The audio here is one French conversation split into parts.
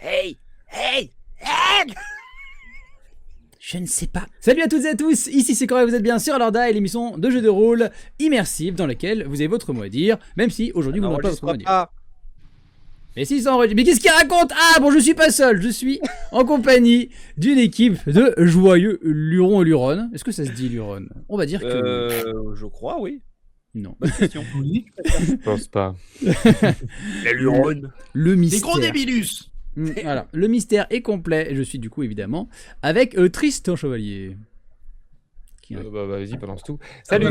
Hey, hey, hey. Je ne sais pas. Salut à toutes et à tous, ici c'est Corey, vous êtes bien sur Lorda et l'émission de jeux de rôle immersive dans laquelle vous avez votre mot à dire, même si aujourd'hui vous n'aurez pas votre mot à dire. Mais si ça enregistre. Mais qu'est-ce qu'il raconte? Ah bon, je suis pas seul, je suis en compagnie d'une équipe de joyeux lurons et luronnes. Est-ce que ça se dit luron? On va dire que... Je crois, oui. Non. Bonne question. Oui. Je pense pas. La luronne. Le Des mystère. gros débilus. Voilà, le mystère est complet. Je suis du coup évidemment avec Tristan Chevalier. Bah, vas-y, balance tout. Salut.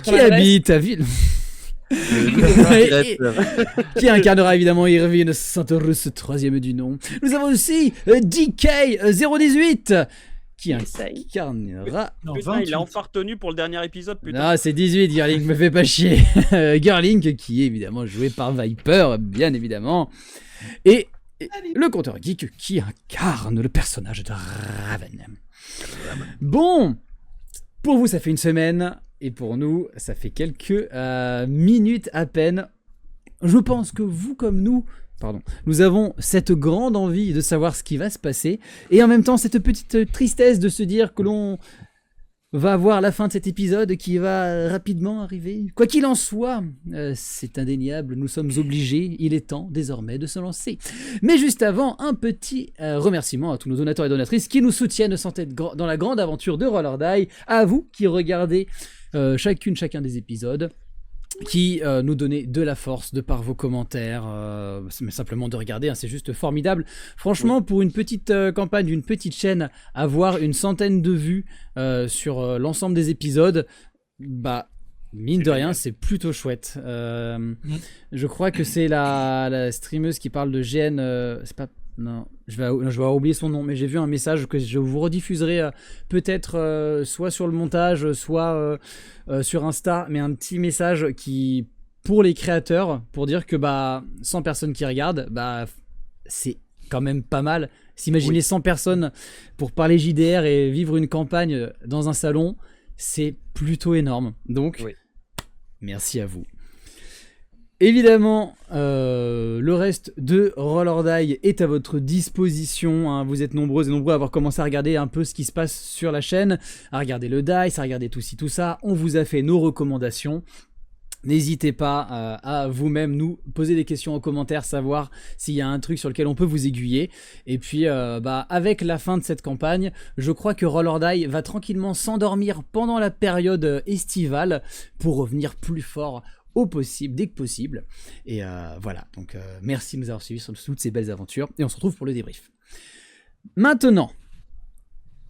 Qui habite à Ville. Qui incarnera évidemment Irvine Saint-Horus, troisième du nom. Nous avons aussi DK018 qui incarnera... Non, Putain, 28. il a enfin retenu pour le dernier épisode, putain. Non, c'est 18, Girling, me fait pas chier. Girling qui est évidemment joué par Viper, bien évidemment. Et le conteur geek qui incarne le personnage de Raven. Bon, pour vous ça fait une semaine, et pour nous ça fait quelques minutes à peine. Je pense que vous comme nous, nous avons cette grande envie de savoir ce qui va se passer, et en même temps cette petite tristesse de se dire que l'on va voir la fin de cet épisode qui va rapidement arriver. Quoi qu'il en soit, c'est indéniable, nous sommes obligés, il est temps désormais de se lancer. Mais juste avant, un petit remerciement à tous nos donateurs et donatrices qui nous soutiennent dans la grande aventure de Roll or Die, à vous qui regardez chacun des épisodes, qui nous donnez de la force de par vos commentaires, mais simplement de regarder, hein, c'est juste formidable. Franchement, pour une petite campagne, d'une petite chaîne, avoir une centaine de vues sur l'ensemble des épisodes, bah mine de rien, c'est plutôt chouette. Je crois que c'est la streameuse qui parle de GN, c'est pas... Non, je vais avoir oublié son nom, mais j'ai vu un message que je vous rediffuserai peut-être soit sur le montage, soit sur Insta, mais un petit message qui, pour les créateurs, pour dire que 100 personnes qui regardent, c'est quand même pas mal. S'imaginer 100 personnes pour parler JDR et vivre une campagne dans un salon, c'est plutôt énorme. Donc, merci à vous. Évidemment, le reste de Roll or Die est à votre disposition, hein. Vous êtes nombreux et nombreux à avoir commencé à regarder un peu ce qui se passe sur la chaîne, à regarder le dice, à regarder tout ci, tout ça. On vous a fait nos recommandations. N'hésitez pas à vous-même nous poser des questions en commentaire, savoir s'il y a un truc sur lequel on peut vous aiguiller. Et puis, avec la fin de cette campagne, je crois que Roll or Die va tranquillement s'endormir pendant la période estivale pour revenir plus fort au possible, dès que possible. Et voilà, donc merci de nous avoir suivis sur toutes ces belles aventures, et on se retrouve pour le débrief. Maintenant,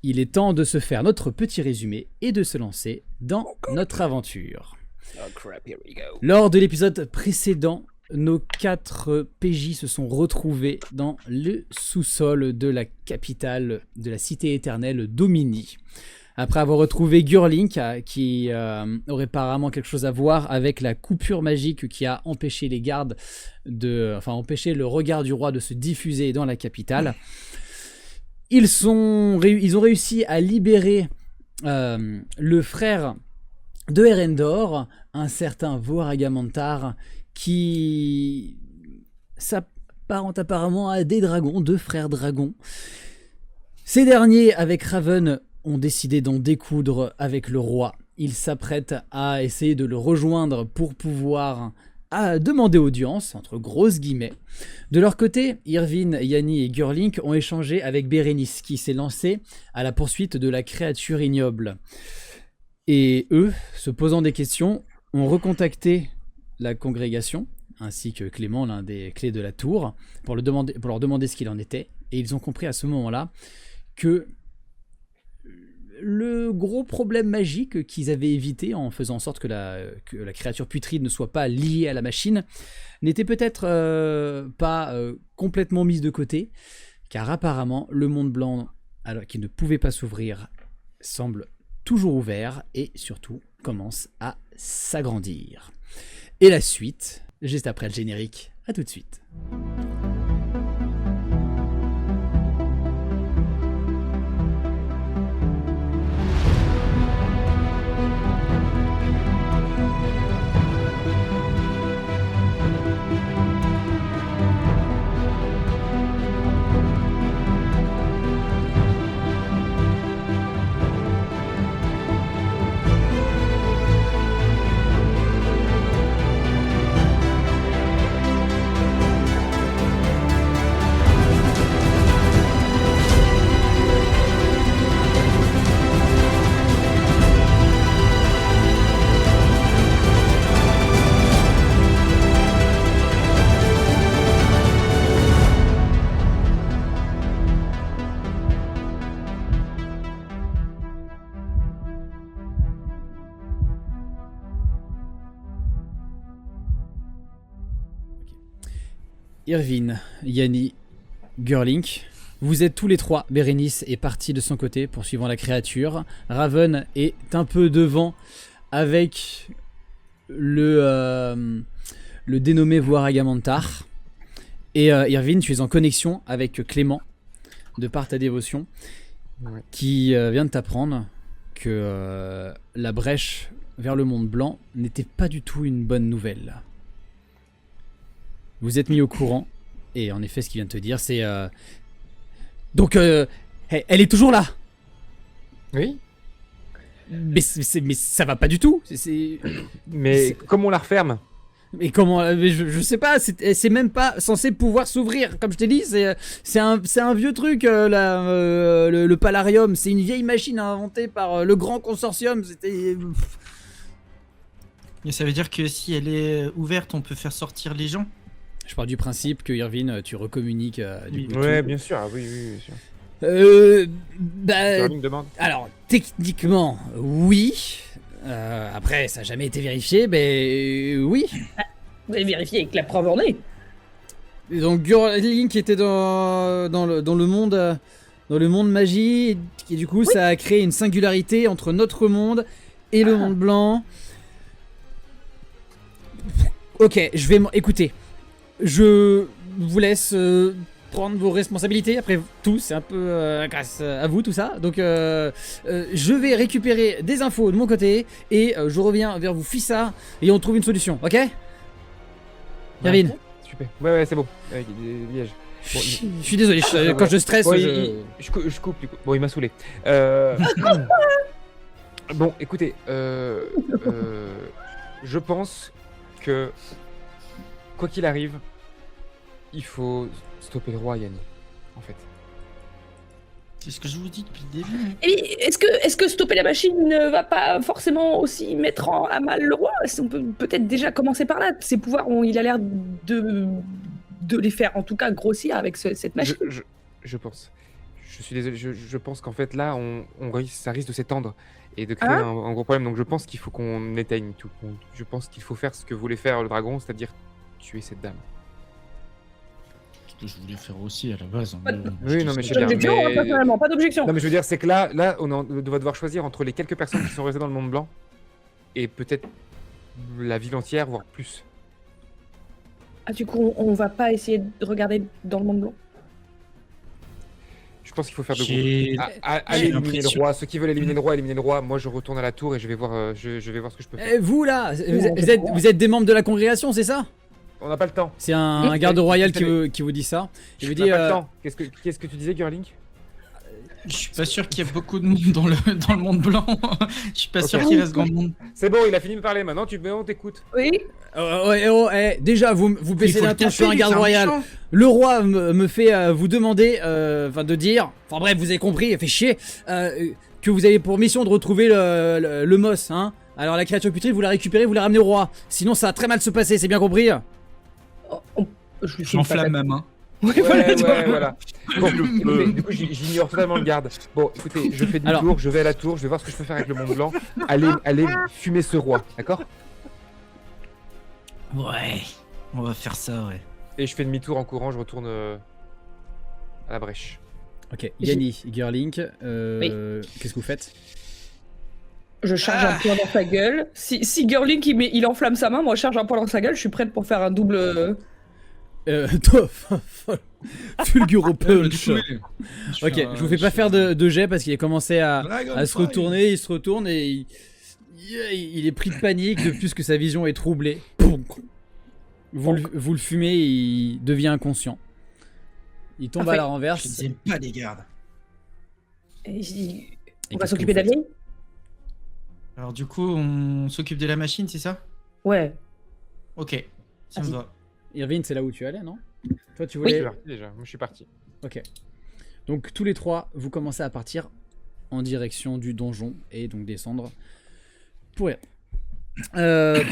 il est temps de se faire notre petit résumé et de se lancer dans notre aventure. Oh crap, here we go. Lors de l'épisode précédent, nos 4 PJ se sont retrouvés dans le sous-sol de la capitale de la cité éternelle d'Omini. Après avoir retrouvé Gurlink, qui aurait apparemment quelque chose à voir avec la coupure magique qui a empêché les gardes empêché le regard du roi de se diffuser dans la capitale. Ils ont réussi à libérer le frère de Erendor, un certain Voragamantar, qui s'apparente apparemment à des dragons, 2 frères dragons. Ces derniers, avec Raven, ont décidé d'en découdre avec le roi. Ils s'apprêtent à essayer de le rejoindre pour pouvoir demander audience, entre grosses guillemets. De leur côté, Irvine, Yanni et Gurlink ont échangé avec Bérénice, qui s'est lancé à la poursuite de la créature ignoble. Et eux, se posant des questions, ont recontacté la congrégation, ainsi que Clément, l'un des clés de la tour, pour leur demander ce qu'il en était. Et ils ont compris à ce moment-là que le gros problème magique qu'ils avaient évité en faisant en sorte que la créature putride ne soit pas liée à la machine n'était peut-être pas complètement mise de côté, car apparemment le monde blanc, alors qu'il ne pouvait pas s'ouvrir, semble toujours ouvert et surtout commence à s'agrandir. Et la suite, juste après le générique. À tout de suite. Irvine, Yanni, Gurlink. Vous êtes tous les trois. Bérénice est partie de son côté poursuivant la créature. Raven est un peu devant avec le dénommé Voiragamantar. Et Irvine, tu es en connexion avec Clément de par ta dévotion qui vient de t'apprendre que la brèche vers le monde blanc n'était pas du tout une bonne nouvelle. Vous êtes mis au courant et en effet ce qu'il vient de te dire c'est... Donc elle est toujours là. Oui. Mais ça va pas du tout. Mais comment on la referme? Mais comment je sais pas, c'est même pas censé pouvoir s'ouvrir. Comme je t'ai dit, c'est un vieux truc, le Palarium. C'est une vieille machine inventée par le grand consortium. C'était... Et ça veut dire que si elle est ouverte, on peut faire sortir les gens? Je pars du principe que Irvine, tu recommuniques du coup. Ouais, bien sûr. Ah, oui, bien sûr. Gurlink demande. Alors, techniquement, oui. Après, ça n'a jamais été vérifié, mais oui. Vous avez vérifié avec la preuve en est. Et donc, Gurlink était dans le monde magie, et du coup, ça a créé une singularité entre notre monde et le monde blanc. Ok, écoutez, je vous laisse prendre vos responsabilités. Après tout, c'est un peu grâce à vous tout ça. Donc je vais récupérer des infos de mon côté et je reviens vers vous, Fissa, et on trouve une solution, ok? Irvine. Super. Ouais, c'est bon. Avec des lièges. Bon, je suis désolé, quand je stresse, bon, je coupe du coup. Bon, il m'a saoulé. Bon, écoutez, je pense que quoi qu'il arrive, il faut stopper le roi, Yanni, en fait. C'est ce que je vous dis depuis le début. Et est-ce que stopper la machine ne va pas forcément aussi mettre à mal le roi? On peut peut-être déjà commencer par là. Ses pouvoirs, il a l'air de les faire en tout cas grossir avec cette machine. Je pense. Je suis désolé, je pense qu'en fait là, ça risque de s'étendre et de créer un gros problème. Donc je pense qu'il faut qu'on éteigne tout. Je pense qu'il faut faire ce que voulait faire le dragon, c'est-à-dire tuer cette dame. Ce que je voulais faire aussi à la base. Oui, non, mais je sais Pas bien. d'objection, Mais... personnellement, pas d'objection. Non, mais je veux dire, c'est que là, on va devoir choisir entre les quelques personnes qui sont restées dans le monde blanc et peut-être la ville entière, voire plus. Ah, du coup, on va pas essayer de regarder dans le monde blanc? Je pense qu'il faut faire de gros. Allez éliminer le roi. Ceux qui veulent éliminer le roi. Moi, je retourne à la tour et je vais voir ce que je peux faire. Vous là, vous êtes des membres de la congrégation, c'est ça? On n'a pas le temps. C'est un garde royal qui vous dit ça. Je n'ai pas le temps. Qu'est-ce que tu disais, Gurlink? Je suis pas sûr qu'il y ait beaucoup de monde dans le monde blanc. Je suis pas sûr qu'il reste grand monde. C'est bon, il a fini de parler. Maintenant, on t'écoute. Oui. Déjà, vous baissez d'un ton sur un garde royal. Le roi me fait vous demander, de dire, enfin bref, vous avez compris, il fait chier, que vous avez pour mission de retrouver le Moss, hein. Alors la créature putride, vous la récupérez, vous la ramenez au roi. Sinon, ça va très mal se passer, c'est bien compris? Je m'enflamme ma main. Ouais, voilà. Bon, écoutez, du coup, j'ignore totalement le garde. Bon, écoutez, je fais demi-tour, je vais à la tour, je vais voir ce que je peux faire avec le monde blanc. Allez fumer ce roi, d'accord? Ouais, on va faire ça, ouais. Et je fais demi-tour en courant, je retourne à la brèche. Ok, Yanni, Gurlink, qu'est-ce que vous faites? Je charge un point dans sa gueule. Si Gurlink il enflamme sa main, moi je charge un point dans sa gueule, je suis prête pour faire un double... Fulguro Punch. Ok, je vous fais pas faire de jet parce qu'il a commencé à se retourner, il se retourne et il est pris de panique depuis que sa vision est troublée. Vous le fumez et il devient inconscient. Il tombe à la renverse. Je ne sais pas les gardes. On va s'occuper de la vieille? Alors du coup, on s'occupe de la machine, c'est ça? Ouais. Ok, ça me va. Irvine, c'est là où tu allais, non? Toi, tu voulais... Oui, je suis parti déjà. Moi, je suis parti. Ok. Donc, tous les trois, vous commencez à partir en direction du donjon et donc descendre pour rien.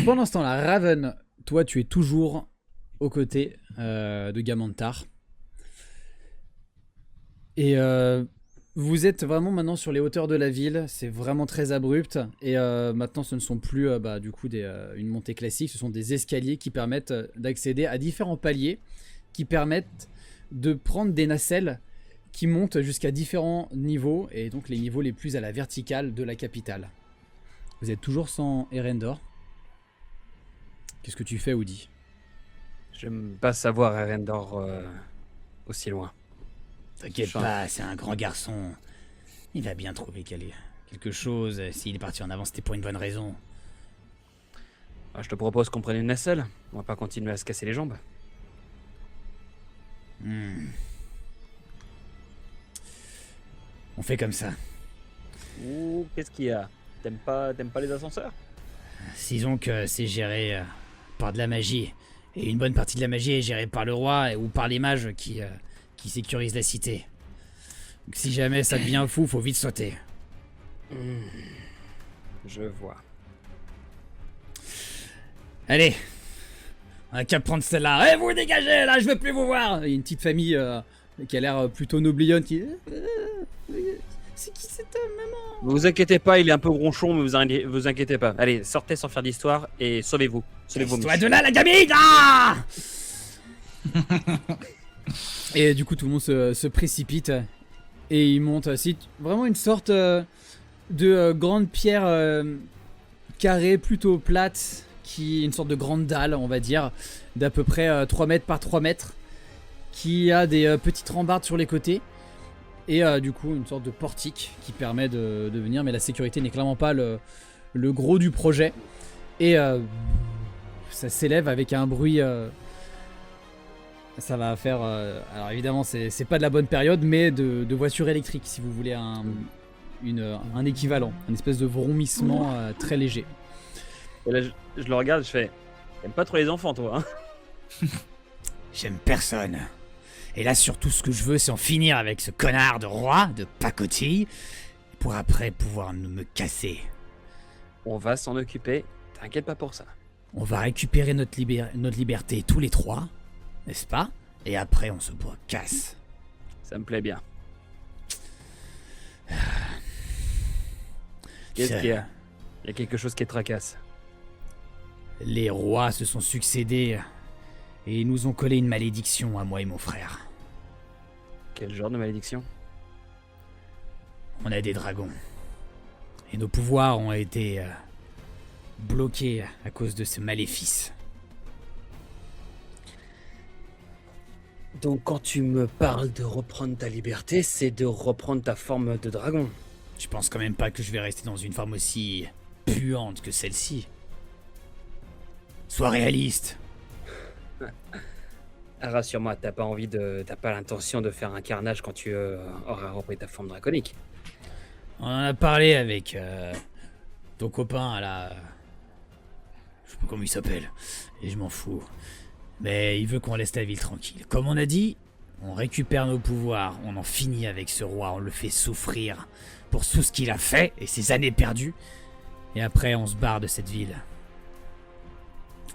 Pendant ce temps-là, Raven, toi, tu es toujours aux côtés de Gamantar. Et vous êtes vraiment maintenant sur les hauteurs de la ville, c'est vraiment très abrupt et maintenant ce ne sont plus du coup une montée classique, ce sont des escaliers qui permettent d'accéder à différents paliers qui permettent de prendre des nacelles qui montent jusqu'à différents niveaux, et donc les niveaux les plus à la verticale de la capitale. Vous êtes toujours sans Erendor. Qu'est-ce que tu fais, Woody? J'aime pas savoir Erendor aussi loin. T'inquiète pas, c'est un grand garçon. Il va bien trouver quelque chose. S'il est parti en avant, c'était pour une bonne raison. Ah, je te propose qu'on prenne une nacelle. On va pas continuer à se casser les jambes. On fait comme ça. Ouh, qu'est-ce qu'il y a? T'aimes pas les ascenseurs? Disons que c'est géré par de la magie. Et une bonne partie de la magie est gérée par le roi ou par les mages qui sécurisent la cité. Donc si jamais ça devient fou, faut vite sauter. Je vois. Allez, on a qu'à prendre celle-là. Eh, vous dégagez, là, je veux plus vous voir. Il y a une petite famille qui a l'air plutôt noblionne qui... C'est qui cette maman? Vous inquiétez pas, il est un peu ronchon, mais vous inquiétez pas. Allez, sortez sans faire d'histoire et sauvez-vous. Sauvez-vous. Toi de là, la gamine, là. Et du coup, tout le monde se précipite et il monte. C'est vraiment une sorte de grande pierre carrée, plutôt plate, qui est une sorte de grande dalle, on va dire, d'à peu près 3 mètres par 3 mètres, qui a des petites rambardes sur les côtés. Et du coup, une sorte de portique qui permet de venir, mais la sécurité n'est clairement pas le gros du projet. Et ça s'élève avec un bruit. Ça va faire. Alors évidemment, c'est pas de la bonne période, mais de voiture électrique, si vous voulez un équivalent, une espèce de vrombissement très léger. Et là, je le regarde, je fais. T'aimes pas trop les enfants, toi, hein? J'aime personne. Et là, surtout, ce que je veux, c'est en finir avec ce connard de roi, de pacotille, pour après pouvoir me casser. On va s'en occuper, t'inquiète pas pour ça. On va récupérer notre liberté tous les trois, n'est-ce pas? Et après, on se casse. Ça me plaît bien. Qu'est-ce qu'il y a? Il y a quelque chose qui te tracasse. Les rois se sont succédés et ils nous ont collé une malédiction à moi et mon frère. Quel genre de malédiction? On a des dragons. Et nos pouvoirs ont été bloqués à cause de ce maléfice. Donc quand tu me parles de reprendre ta liberté, c'est de reprendre ta forme de dragon. Je pense quand même pas que je vais rester dans une forme aussi puante que celle-ci. Sois réaliste. Rassure-moi, t'as pas l'intention de faire un carnage quand tu auras repris ta forme draconique. On en a parlé avec ton copain là. Je sais pas comment il s'appelle. Et je m'en fous. Mais il veut qu'on laisse la ville tranquille. Comme on a dit, on récupère nos pouvoirs, on en finit avec ce roi, on le fait souffrir pour tout ce qu'il a fait et ses années perdues. Et après, on se barre de cette ville.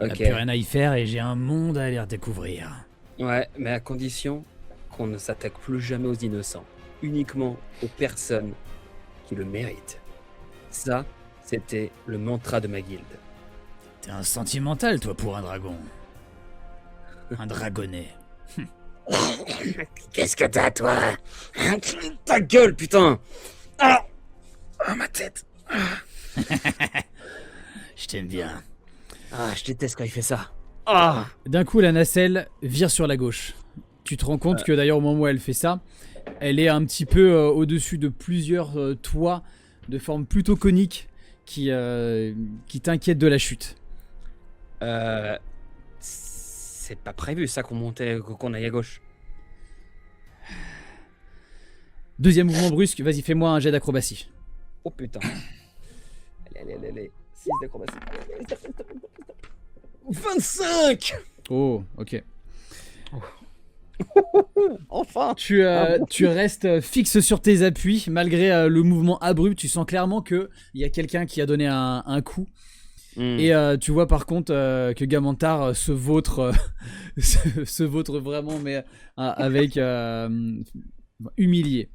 On n'a Ok. plus rien à y faire et j'ai un monde à aller redécouvrir. Ouais, mais à condition qu'on ne s'attaque plus jamais aux innocents. Uniquement aux personnes qui le méritent. Ça, c'était le mantra de ma guilde. T'es un sentimental, toi, pour un dragon. Un dragonnet. Qu'est-ce que t'as, toi? Ta gueule, putain! Ah, ma tête! Je t'aime bien. Ah, je déteste quand il fait ça. Ah! D'un coup, la nacelle vire sur la gauche. Tu te rends compte que d'ailleurs, au moment où elle fait ça, elle est un petit peu au-dessus de plusieurs toits de forme plutôt conique qui t'inquiètent de la chute. C'est pas prévu ça qu'on aille à gauche. Deuxième mouvement brusque, vas-y, fais-moi un jet d'acrobatie. Oh putain. Allez. 6 d'acrobatie. 25! Oh, ok. Enfin! Tu restes fixe sur tes appuis, malgré le mouvement abrupt. Tu sens clairement qu'il y a quelqu'un qui a donné un coup. Et tu vois par contre que Gamantar se vautre vraiment, mais avec humilié.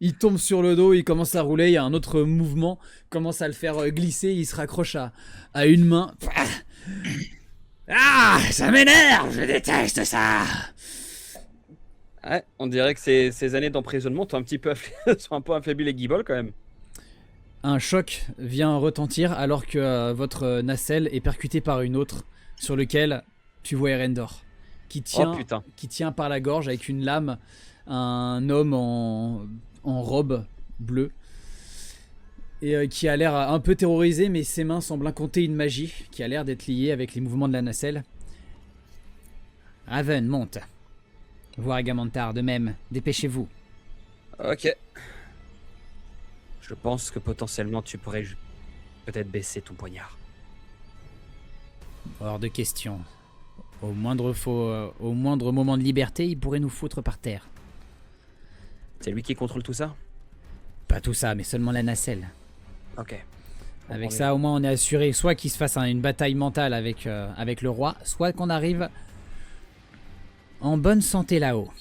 Il tombe sur le dos, il commence à rouler, il y a un autre mouvement, commence à le faire glisser, il se raccroche à une main. Ah, ça m'énerve, je déteste ça. Ouais, on dirait que ces années d'emprisonnement sont sont un peu affaibli les guibolles quand même. Un choc vient retentir alors que votre nacelle est percutée par une autre sur lequel tu vois Erendor qui Oh putain. tient par la gorge avec une lame un homme en robe bleue et qui a l'air un peu terrorisé, mais ses mains semblent incanter une magie qui a l'air d'être liée avec les mouvements de la nacelle. Raven, monte. Voir Agamantard de même, dépêchez-vous. Ok. Je pense que potentiellement tu pourrais peut-être baisser ton poignard. Hors de question. Au moindre moment de liberté, il pourrait nous foutre par terre. C'est lui qui contrôle tout ça? Pas tout ça, mais seulement la nacelle. Ok. Avec ça, au moins, on est assuré soit qu'il se fasse une bataille mentale avec le roi, soit qu'on arrive en bonne santé là-haut.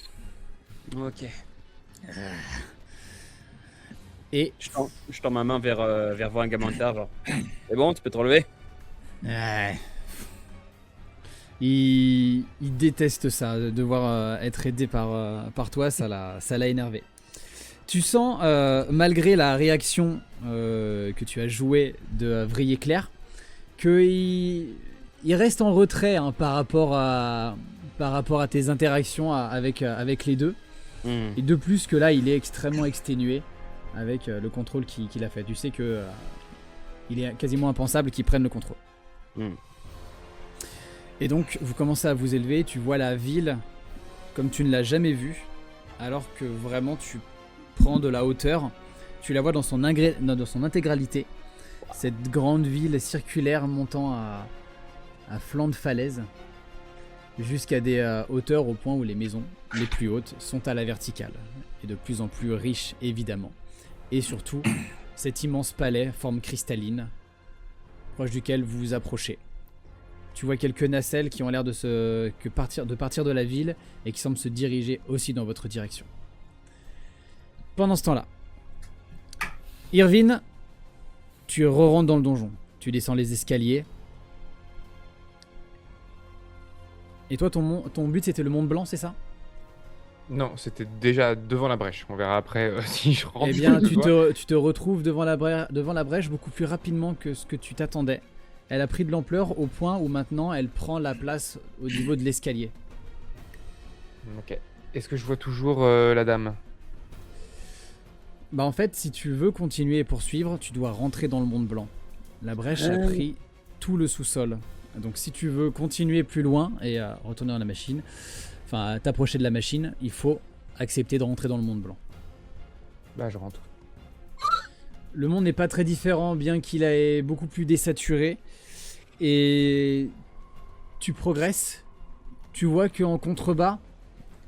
Ok. Et Je tends ma main vers Von Agamantard, genre. C'est bon, tu peux te relever? ouais. Il déteste ça, de devoir être aidé par toi, ça l'a énervé. Tu sens, malgré la réaction que tu as jouée de Vriller Clair, qu'il reste en retrait hein, par rapport à tes interactions avec les deux. Et de plus que là, il est extrêmement exténué avec le contrôle qu'il a fait. Tu sais que il est quasiment impensable qu'il prenne le contrôle. Et donc, vous commencez à vous élever, tu vois la ville comme tu ne l'as jamais vue, alors que vraiment tu prends de la hauteur, tu la vois dans son intégralité, cette grande ville circulaire montant à flanc de falaise, jusqu'à des hauteurs au point où les maisons les plus hautes sont à la verticale, et de plus en plus riches évidemment. Et surtout, cet immense palais, forme cristalline, proche duquel vous vous approchez. Tu vois quelques nacelles qui ont l'air de partir de la ville et qui semblent se diriger aussi dans votre direction. Pendant ce temps-là, Irvine, tu re-rentres dans le donjon. Tu descends les escaliers. Et toi, ton but, c'était le Mont Blanc, c'est ça? Non, c'était déjà devant la brèche. On verra après si je rentre. Eh bien, tu te retrouves devant la brèche beaucoup plus rapidement que ce que tu t'attendais. Elle a pris de l'ampleur au point où maintenant elle prend la place au niveau de l'escalier. Ok. Est-ce que je vois toujours la dame? Bah en fait, si tu veux continuer et poursuivre, tu dois rentrer dans le monde blanc. La brèche a pris tout le sous-sol. Donc si tu veux continuer plus loin et retourner dans la machine, enfin t'approcher de la machine, il faut accepter de rentrer dans le monde blanc. Bah je rentre. Le monde n'est pas très différent, bien qu'il est beaucoup plus désaturé. Et tu progresses. Tu vois qu'en contrebas,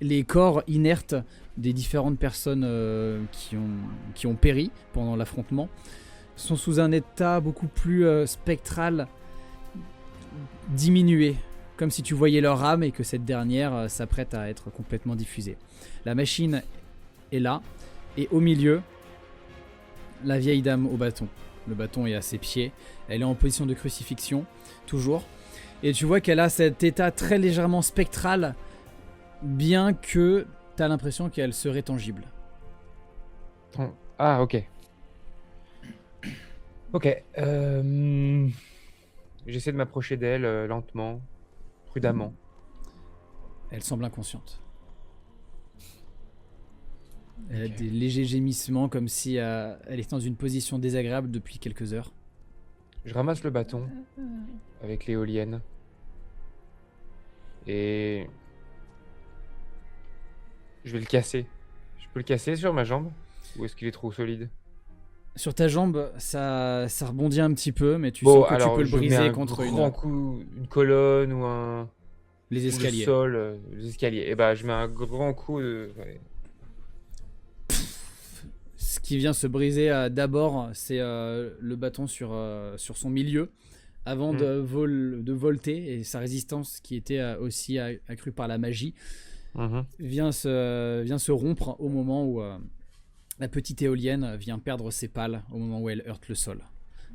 les corps inertes des différentes personnes qui ont péri pendant l'affrontement sont sous un état beaucoup plus spectral, diminué, comme si tu voyais leur âme et que cette dernière s'apprête à être complètement diffusée. La machine est là, et au milieu, la vieille dame au bâton. Le bâton est à ses pieds, elle est en position de crucifixion, toujours. Et tu vois qu'elle a cet état très légèrement spectral, bien que t'as l'impression qu'elle serait tangible. Ah, ok. Ok. J'essaie de m'approcher d'elle lentement, prudemment. Elle semble inconsciente. Elle a des légers gémissements comme si elle était dans une position désagréable depuis quelques heures. Je ramasse le bâton avec l'éolienne. Et je vais le casser. Je peux le casser sur ma jambe? Ou est-ce qu'il est trop solide? Sur ta jambe, ça rebondit un petit peu, mais tu Bon, sens que alors, tu peux le je mets briser un contre grand coup, une colonne ou un... les ou escaliers. le sol, les escaliers. Et bah je mets un grand coup de... ouais. Ce qui vient se briser d'abord, c'est le bâton sur son milieu, avant de volter, et sa résistance, qui était aussi accrue par la magie, vient se rompre au moment où la petite éolienne vient perdre ses pales, au moment où elle heurte le sol.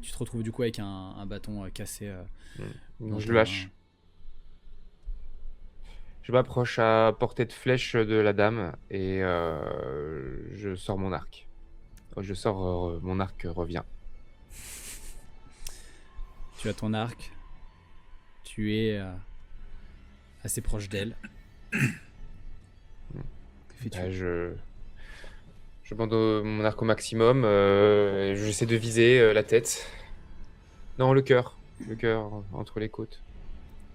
Tu te retrouves du coup avec un bâton cassé. Donc je le lâche. Je m'approche à portée de flèche de la dame et je sors mon arc. Je sors mon arc revient. Tu as ton arc. Tu es assez proche d'elle. Que fais-tu? Je bande mon arc au maximum. Et j'essaie de viser la tête. Non, le cœur. Le cœur entre les côtes.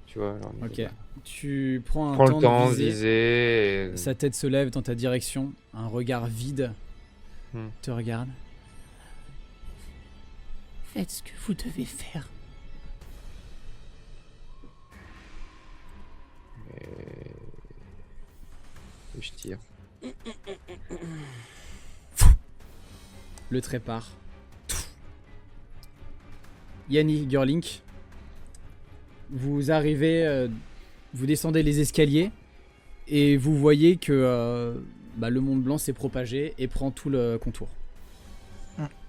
Tu vois. Alors, Ok. Tu prends un prends temps le temps de de viser. viser. Et... Sa tête se lève dans ta direction. Un regard vide te regarde. Faites ce que vous devez faire. et je tire. Le trait part. Yanni, Girlink, vous arrivez, vous descendez les escaliers et vous voyez que le monde blanc s'est propagé et prend tout le contour.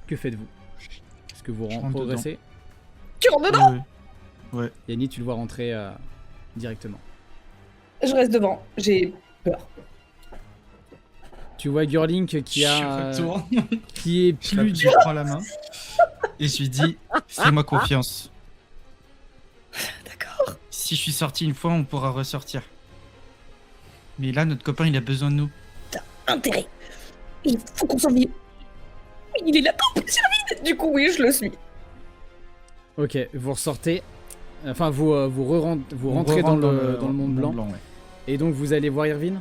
Que faites-vous? Est-ce que vous Je rentre progressez? Tu rentres dedans? Ouais. Yanni, tu le vois rentrer directement. Je reste devant. J'ai peur. Tu vois Girlink qui a, Je retourne. qui est Je plus lui prends la main. Et je lui dis, fais-moi confiance. D'accord. Si je suis sorti une fois, on pourra ressortir. Mais là, notre copain, il a besoin de nous. Intérêt. Il faut qu'on s'en vive. Il est là-dedans, vite. Du coup, oui, je le suis. Ok, vous ressortez. Enfin, vous On rentrez dans re-rentre le monde blanc. ouais. Et donc vous allez voir Irvine.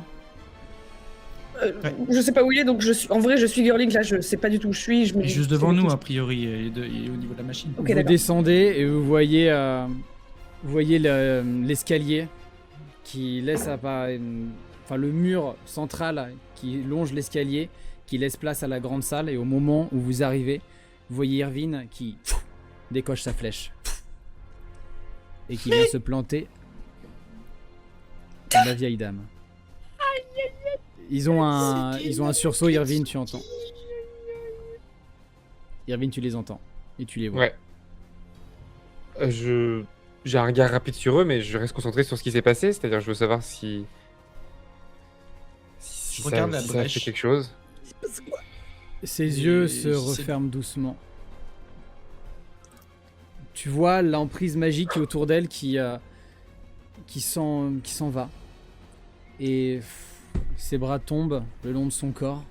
Ouais. Je sais pas où il est, donc en vrai, je suis Girling, là, je sais pas du tout où je suis. Je me Il est dis, juste c'est devant nous, tout. a priori, il est au niveau de la machine. Ok, Vous d'accord. descendez et vous voyez l'escalier qui laisse enfin le mur central qui longe l'escalier, qui laisse place à la grande salle. Et au moment où vous arrivez, vous voyez Irvine qui décoche sa flèche et qui vient se planter dans la vieille dame. Ils ont un sursaut, Irvine, tu entends. Irvine, tu les entends et tu les vois. Ouais. J'ai un regard rapide sur eux, mais je reste concentré sur ce qui s'est passé. C'est-à-dire, je veux savoir si Je regarde la si ça a fait brèche. quelque chose. Ses Et yeux se c'est- referment doucement. Tu vois l'emprise magique qui est autour d'elle qui s'en va. Et ses bras tombent le long de son corps.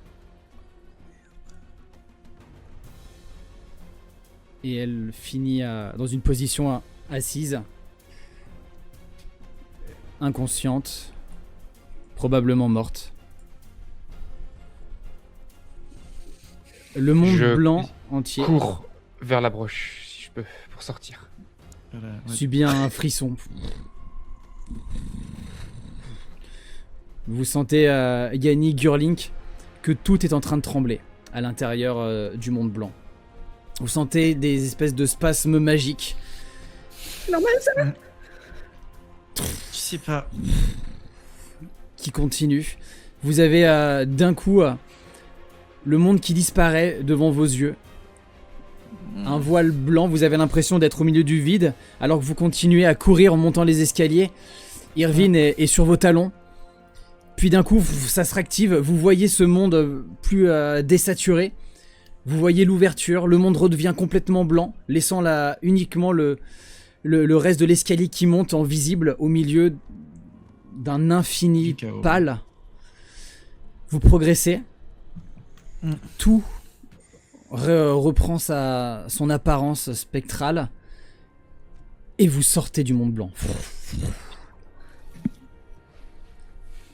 Et elle finit dans une position assise, inconsciente, probablement morte. Le monde Je blanc entier Cours vers la broche, si je peux, pour sortir. Voilà, ouais. subit un frisson. Vous sentez, Yanni, Girlink, que tout est en train de trembler à l'intérieur du monde blanc. Vous sentez des espèces de spasmes magiques Normal, ça. Je sais pas. qui continuent. Vous avez d'un coup le monde qui disparaît devant vos yeux. Un voile blanc, vous avez l'impression d'être au milieu du vide, alors que vous continuez à courir en montant les escaliers. Irvine est sur vos talons. Puis d'un coup, ça se réactive, vous voyez ce monde plus désaturé. Vous voyez l'ouverture, le monde redevient complètement blanc, laissant là uniquement le reste de l'escalier qui monte en visible au milieu d'un infini Du chaos. pâle. Vous progressez. Tout reprend son apparence spectrale. Et vous sortez du monde blanc.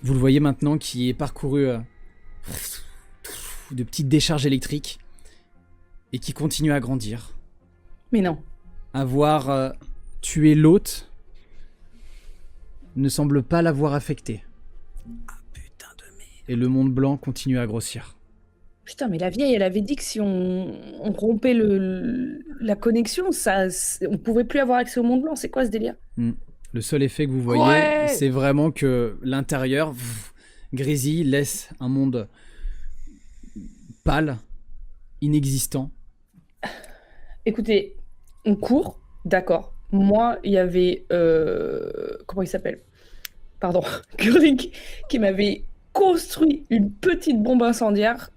Vous le voyez maintenant qui est parcouru de petites décharges électriques et qui continue à grandir. Mais non. Avoir tué l'hôte ne semble pas l'avoir affecté. Et le monde blanc continue à grossir. Putain, mais la vieille, elle avait dit que si on rompait la connexion, on pouvait plus avoir accès au monde blanc. C'est quoi ce délire? Le seul effet que vous voyez, Ouais. c'est vraiment que l'intérieur, grésille, laisse un monde pâle, inexistant. Écoutez, on court, d'accord. Moi, il y avait... comment il s'appelle? pardon, Gurlink, qui m'avait construit une petite bombe incendiaire.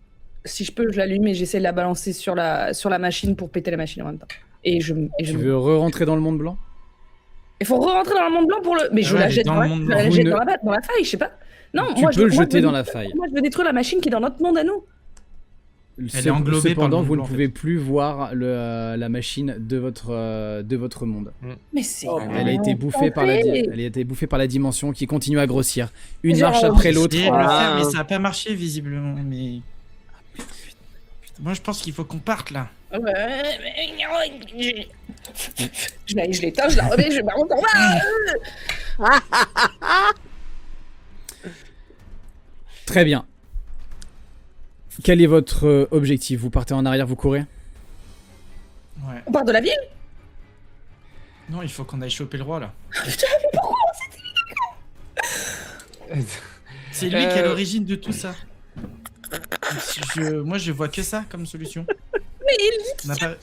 Si je peux, je l'allume et j'essaie de la balancer sur la machine pour péter la machine en même temps. Tu veux re-rentrer dans le monde blanc? Il faut re-rentrer dans le monde blanc pour le. Mais je la jette dans la faille, je sais pas. Non, tu peux le jeter dans la faille. Moi, je veux détruire la machine qui est dans notre monde à nous. Elle est englobée Cependant, par le vous ne monde pouvez plus voir la machine de votre monde. Mais c'est. Elle a été bouffée par la dimension qui continue à grossir. Une Genre, marche après l'autre. Mais ça a pas marché visiblement. Mais moi, je pense qu'il faut qu'on parte là. Je l'éteins, je la remets, je me rends en bas. Très bien. Quel est votre objectif? Vous partez en arrière, vous courez? Ouais. On part de la ville? Non, il faut qu'on aille choper le roi là. Putain, mais pourquoi C'est lui qui est à l'origine de tout ça. Moi, je vois que ça comme solution. Mais On a pas-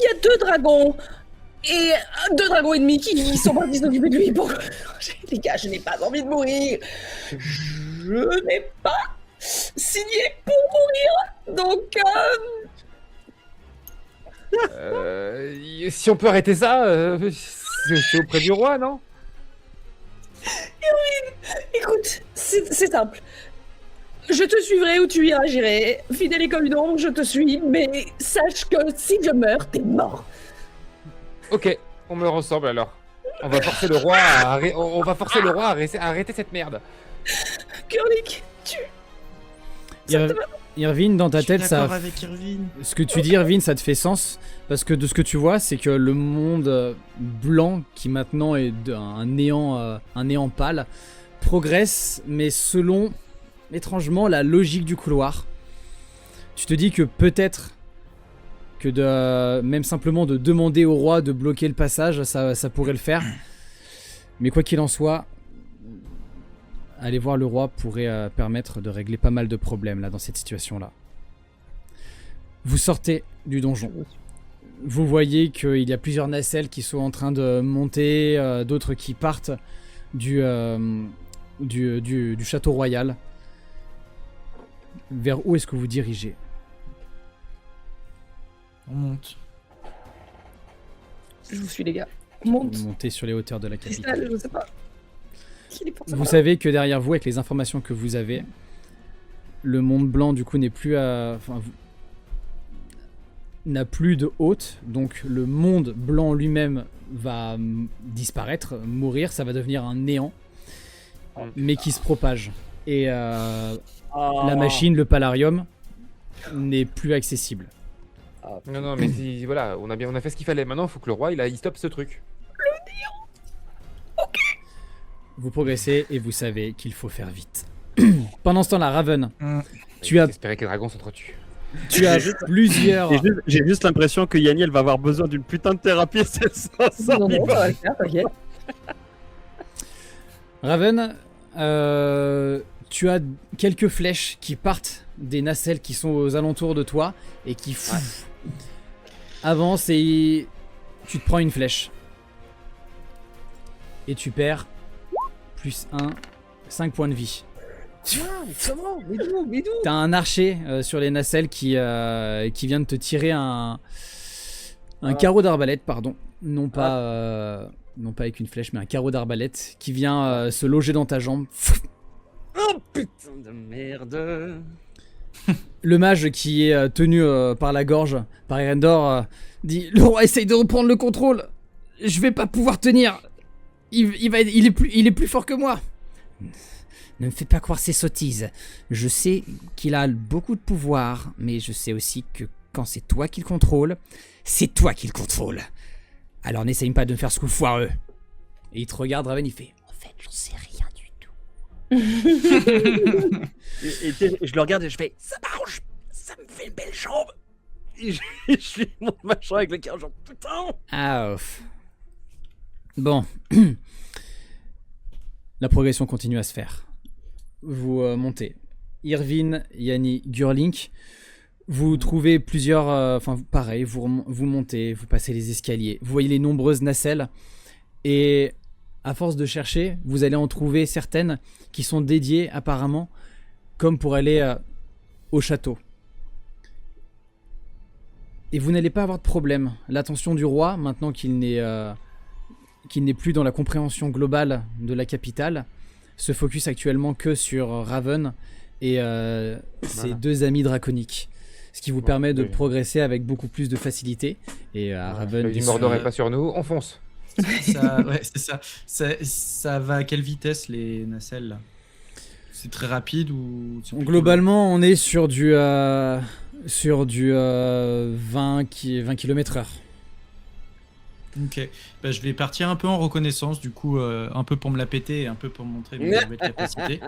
il y a 2 dragons et 2 dragons et demi qui sont partis s'occuper de lui. Bon, les gars, je n'ai pas envie de mourir. Je n'ai pas signé pour mourir. Donc, Si on peut arrêter ça, c'est auprès du roi, non? écoute, c'est simple. Je te suivrai où tu iras, j'irai. Fidèle et comme une ombre, je te suis, mais sache que si je meurs, t'es mort. Ok, on me ressemble alors. On va forcer le roi à arrêter cette merde. Gurlink, Irvine, dans ta tête, Je suis ça. d'accord avec Irvine. Ce que tu dis, Irvine, ça te fait sens. Parce que de ce que tu vois, c'est que le monde blanc, qui maintenant est un néant pâle, progresse, mais selon, étrangement, la logique du couloir. Tu te dis que peut-être que même simplement de demander au roi de bloquer le passage, ça pourrait le faire. Mais quoi qu'il en soit, aller voir le roi pourrait permettre de régler pas mal de problèmes là dans cette situation-là. Vous sortez du donjon. Vous voyez qu'il y a plusieurs nacelles qui sont en train de monter, d'autres qui partent du château royal. Vers où est-ce que vous dirigez? On monte. Je vous suis, les gars. On monte. Vous montez sur les hauteurs de la capitale. Cristal, je sais pas. Vous savez que derrière vous, avec les informations que vous avez, le monde blanc du coup n'est plus n'a plus de hôte, donc le monde blanc lui-même va disparaître, mourir, ça va devenir un néant, mais qui se propage. Et la machine, le palarium, n'est plus accessible. Non, mais voilà, on a fait ce qu'il fallait. Maintenant, il faut que le roi il stoppe ce truc. Vous progressez et vous savez qu'il faut faire vite. Pendant ce temps-là, Raven, tu as J'espérais que les dragons s'entretuent. Tu as plusieurs. J'ai juste l'impression que Yanni, elle va avoir besoin d'une putain de thérapie. C'est ça, Non, ça va le faire, t'inquiète. Raven, tu as quelques flèches qui partent des nacelles qui sont aux alentours de toi et qui avancent et tu te prends une flèche. Et tu perds plus 5 points de vie. Comment? Mais d'où? T'as un archer sur les nacelles qui vient de te tirer un carreau d'arbalète, pardon. Non pas avec une flèche, mais un carreau d'arbalète qui vient se loger dans ta jambe. Oh putain de merde. Le mage qui est tenu par la gorge par Erendor dit: le roi essaye de reprendre le contrôle. Je vais pas pouvoir tenir. Il est plus fort que moi. Ne me fais pas croire ces sottises. Je sais qu'il a beaucoup de pouvoir, mais je sais aussi que quand c'est toi qui le contrôle, c'est toi qui le contrôle. Alors n'essaye pas de me faire ce coup foireux. Et il te regarde, Raven, il fait: en fait, j'en sais rien du tout. et je le regarde et je fais: ça m'arrange, ça me fait une belle jambe. Et je suis mon machin avec le cœur, genre putain. Ah, ouf. Bon. La progression continue à se faire. Vous montez. Irvine, Yanni, Gurlink. Vous trouvez plusieurs... pareil, vous montez, vous passez les escaliers. Vous voyez les nombreuses nacelles. Et à force de chercher, vous allez en trouver certaines qui sont dédiées apparemment comme pour aller au château. Et vous n'allez pas avoir de problème. L'attention du roi, maintenant qu'il n'est plus dans la compréhension globale de la capitale, se focus actuellement que sur Raven et ses deux amis draconiques. Ce qui vous permet de progresser avec beaucoup plus de facilité. Et Raven... Le Mordor est pas sur nous, on fonce. Ouais, c'est ça. Ça va à quelle vitesse les nacelles là? C'est très rapide ou Globalement, on est sur du 20 km/h. Ok. Bah, je vais partir un peu en reconnaissance, du coup, un peu pour me la péter et un peu pour montrer mes nouvelles capacités.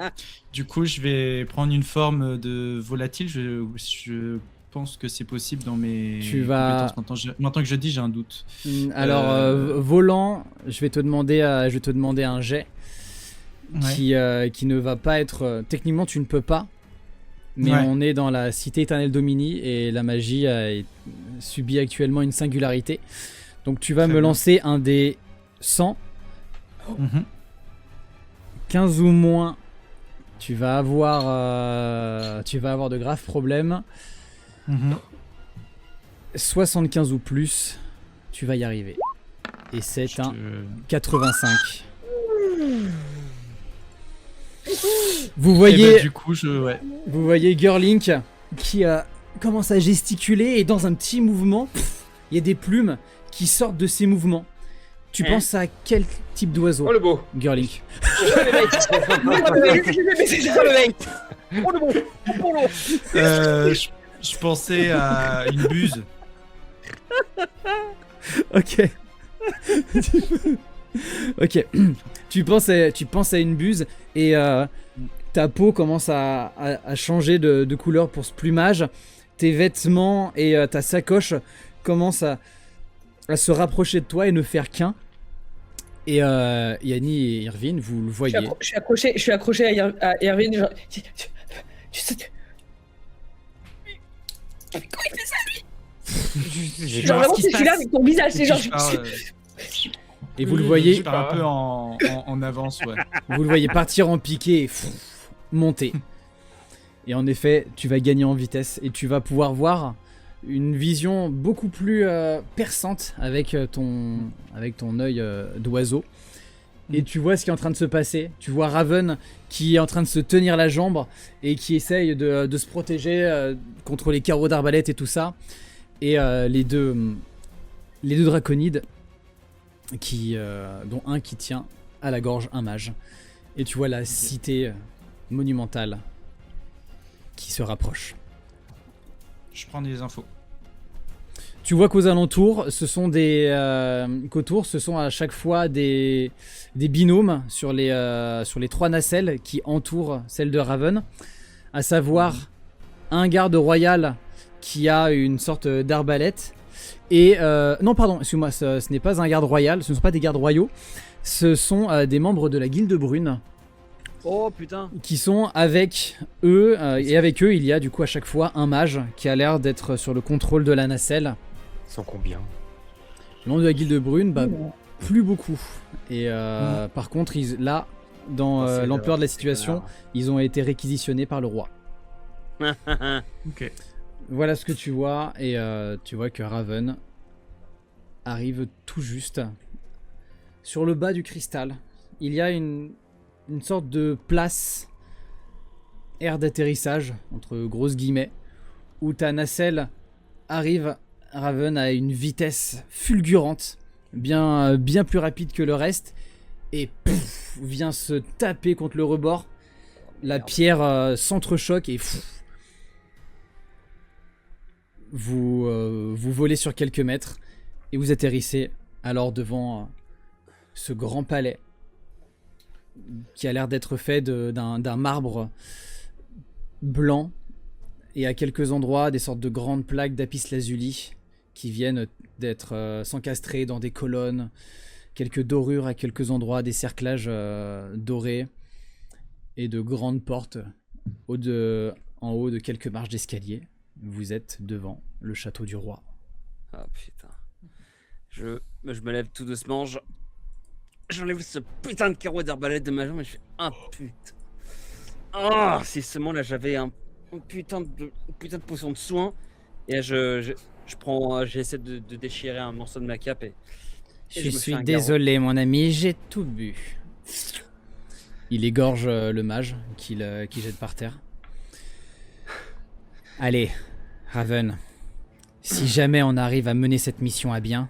Du coup, je vais prendre une forme de volatile. Je pense que c'est possible dans mes compétences. Maintenant que je dis, j'ai un doute. Alors, volant, je vais te demander un jet qui ne va pas être... techniquement, tu ne peux pas. Mais on est dans la cité éternelle Domini et la magie subit actuellement une singularité. Donc tu vas me lancer un des 100. 15 ou moins, tu vas avoir de graves problèmes. 75 ou plus, tu vas y arriver. Et c'est un 85. Vous voyez, du coup, vous voyez Girlink qui commence à gesticuler et dans un petit mouvement, il y a des plumes qui sortent de ces mouvements. Tu penses à quel type d'oiseau? Oh le beau. Girlink. Je pensais à une buse. Ok. Ok. Tu penses à une buse et ta peau commence à changer de couleur pour ce plumage. Tes vêtements et ta sacoche commencent à se rapprocher de toi et ne faire qu'un. Et Yanni et Irvine, vous le voyez. Je suis accroché à Irvine. Genre... Tu sais... Comment il fait ça, lui? Genre vraiment, je suis là avec ton visage, c'est genre... Et vous le voyez... Je pars un peu en avance, ouais. Vous le voyez partir en piqué et monter. Et en effet, tu vas gagner en vitesse et tu vas pouvoir voir une vision beaucoup plus perçante avec ton œil d'oiseau. Et tu vois ce qui est en train de se passer. Tu vois Raven qui est en train de se tenir la jambe et qui essaye de se protéger contre les carreaux d'arbalète et tout ça. Et les deux draconides, dont un qui tient à la gorge un mage. Et tu vois la cité monumentale qui se rapproche. Je prends des infos. Tu vois qu'aux alentours, ce sont à chaque fois des binômes sur les trois nacelles qui entourent celle de Raven, à savoir un garde royal qui a une sorte d'arbalète et non pardon, excuse-moi, ce n'est pas un garde royal, ce ne sont pas des gardes royaux, ce sont des membres de la Guilde Brune. Oh putain! Qui sont avec eux, et avec eux il y a du coup à chaque fois un mage qui a l'air d'être sur le contrôle de la nacelle. Ils sont combien? Les membres de la Guilde Brune, plus beaucoup. Et par contre, là, dans l'ampleur de la situation, ils ont été réquisitionnés par le roi. Ok. Voilà ce que tu vois, et tu vois que Raven arrive tout juste sur le bas du cristal. Il y a une sorte de place, aire d'atterrissage, entre grosses guillemets, où ta nacelle arrive, Raven, à une vitesse fulgurante, bien plus rapide que le reste, et pouf, vient se taper contre le rebord. La pierre s'entrechoque et vous volez sur quelques mètres, et vous atterrissez alors devant ce grand palais qui a l'air d'être fait d'un marbre blanc, et à quelques endroits des sortes de grandes plaques lapis-lazuli qui viennent d'être s'encastrer dans des colonnes, quelques dorures à quelques endroits, des cerclages dorés et de grandes portes en haut de quelques marches d'escalier. Vous êtes devant le château du roi. Ah putain. Je me lève tout doucement, j'enlève ce putain de carreau d'arbalète de ma jambe et je fais ah putain. Ah, si seulement là j'avais un putain de potion de soin. Et là, je prends, j'essaie de déchirer un morceau de ma cape et Je me fais suis un désolé, mon ami, j'ai tout bu. Il égorge le mage qu'il jette par terre. Allez, Raven. Si jamais on arrive à mener cette mission à bien,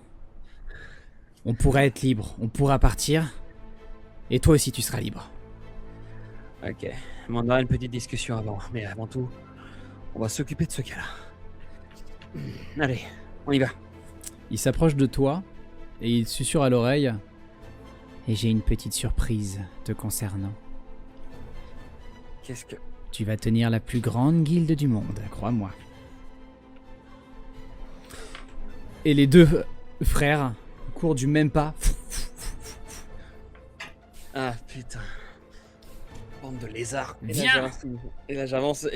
on pourra être libre, on pourra partir. Et toi aussi, tu seras libre. Ok, on aura une petite discussion avant, mais avant tout, on va s'occuper de ce gars-là. Allez, on y va. Il s'approche de toi et il te susurre à l'oreille. Et j'ai une petite surprise te concernant. Qu'est-ce que... Tu vas tenir la plus grande guilde du monde, crois-moi. Et les deux frères courent du même pas. Ah putain. Bande de lézards. Viens. Et là j'avance,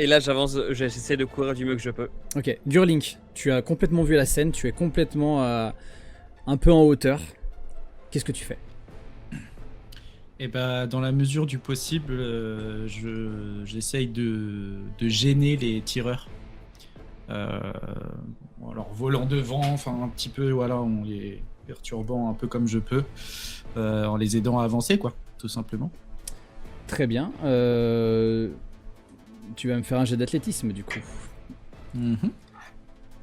j'essaie de courir du mieux que je peux. Ok, Gurlink, tu as complètement vu la scène, tu es complètement un peu en hauteur. Qu'est-ce que tu fais? Et bah, dans la mesure du possible, j'essaye de gêner les tireurs. Alors volant devant, enfin un petit peu, voilà, en les perturbant un peu comme je peux, en les aidant à avancer, quoi, tout simplement. Très bien. Tu vas me faire un jet d'athlétisme du coup.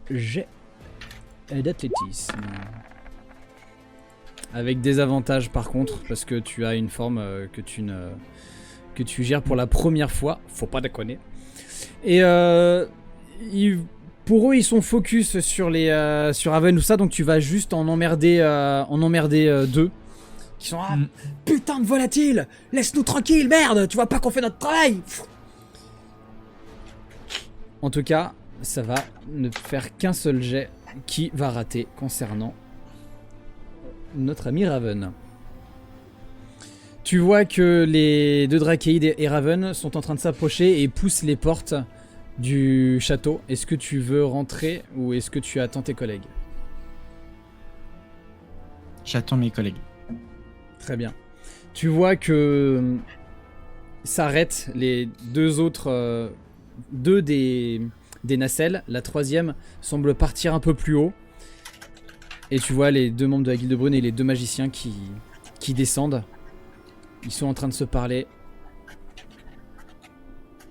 Jet d'athlétisme. Avec des avantages par contre, parce que tu as une forme que tu gères pour la première fois. Faut pas déconner. Et pour eux, ils sont focus sur Raven ou ça, donc tu vas juste en emmerder deux. Qui sont putain de volatile, laisse-nous tranquille, merde, tu vois pas qu'on fait notre travail. En tout cas, ça va ne faire qu'un seul jet qui va rater concernant notre ami Raven. Tu vois que les deux Drakeid et Raven sont en train de s'approcher et poussent les portes du château. Est-ce que tu veux rentrer ou est-ce que tu attends tes collègues? J'attends mes collègues. Très bien. Tu vois que s'arrêtent les deux autres, deux des nacelles. La troisième semble partir un peu plus haut. Et tu vois les deux membres de la Guilde Brune et les deux magiciens qui descendent. Ils sont en train de se parler.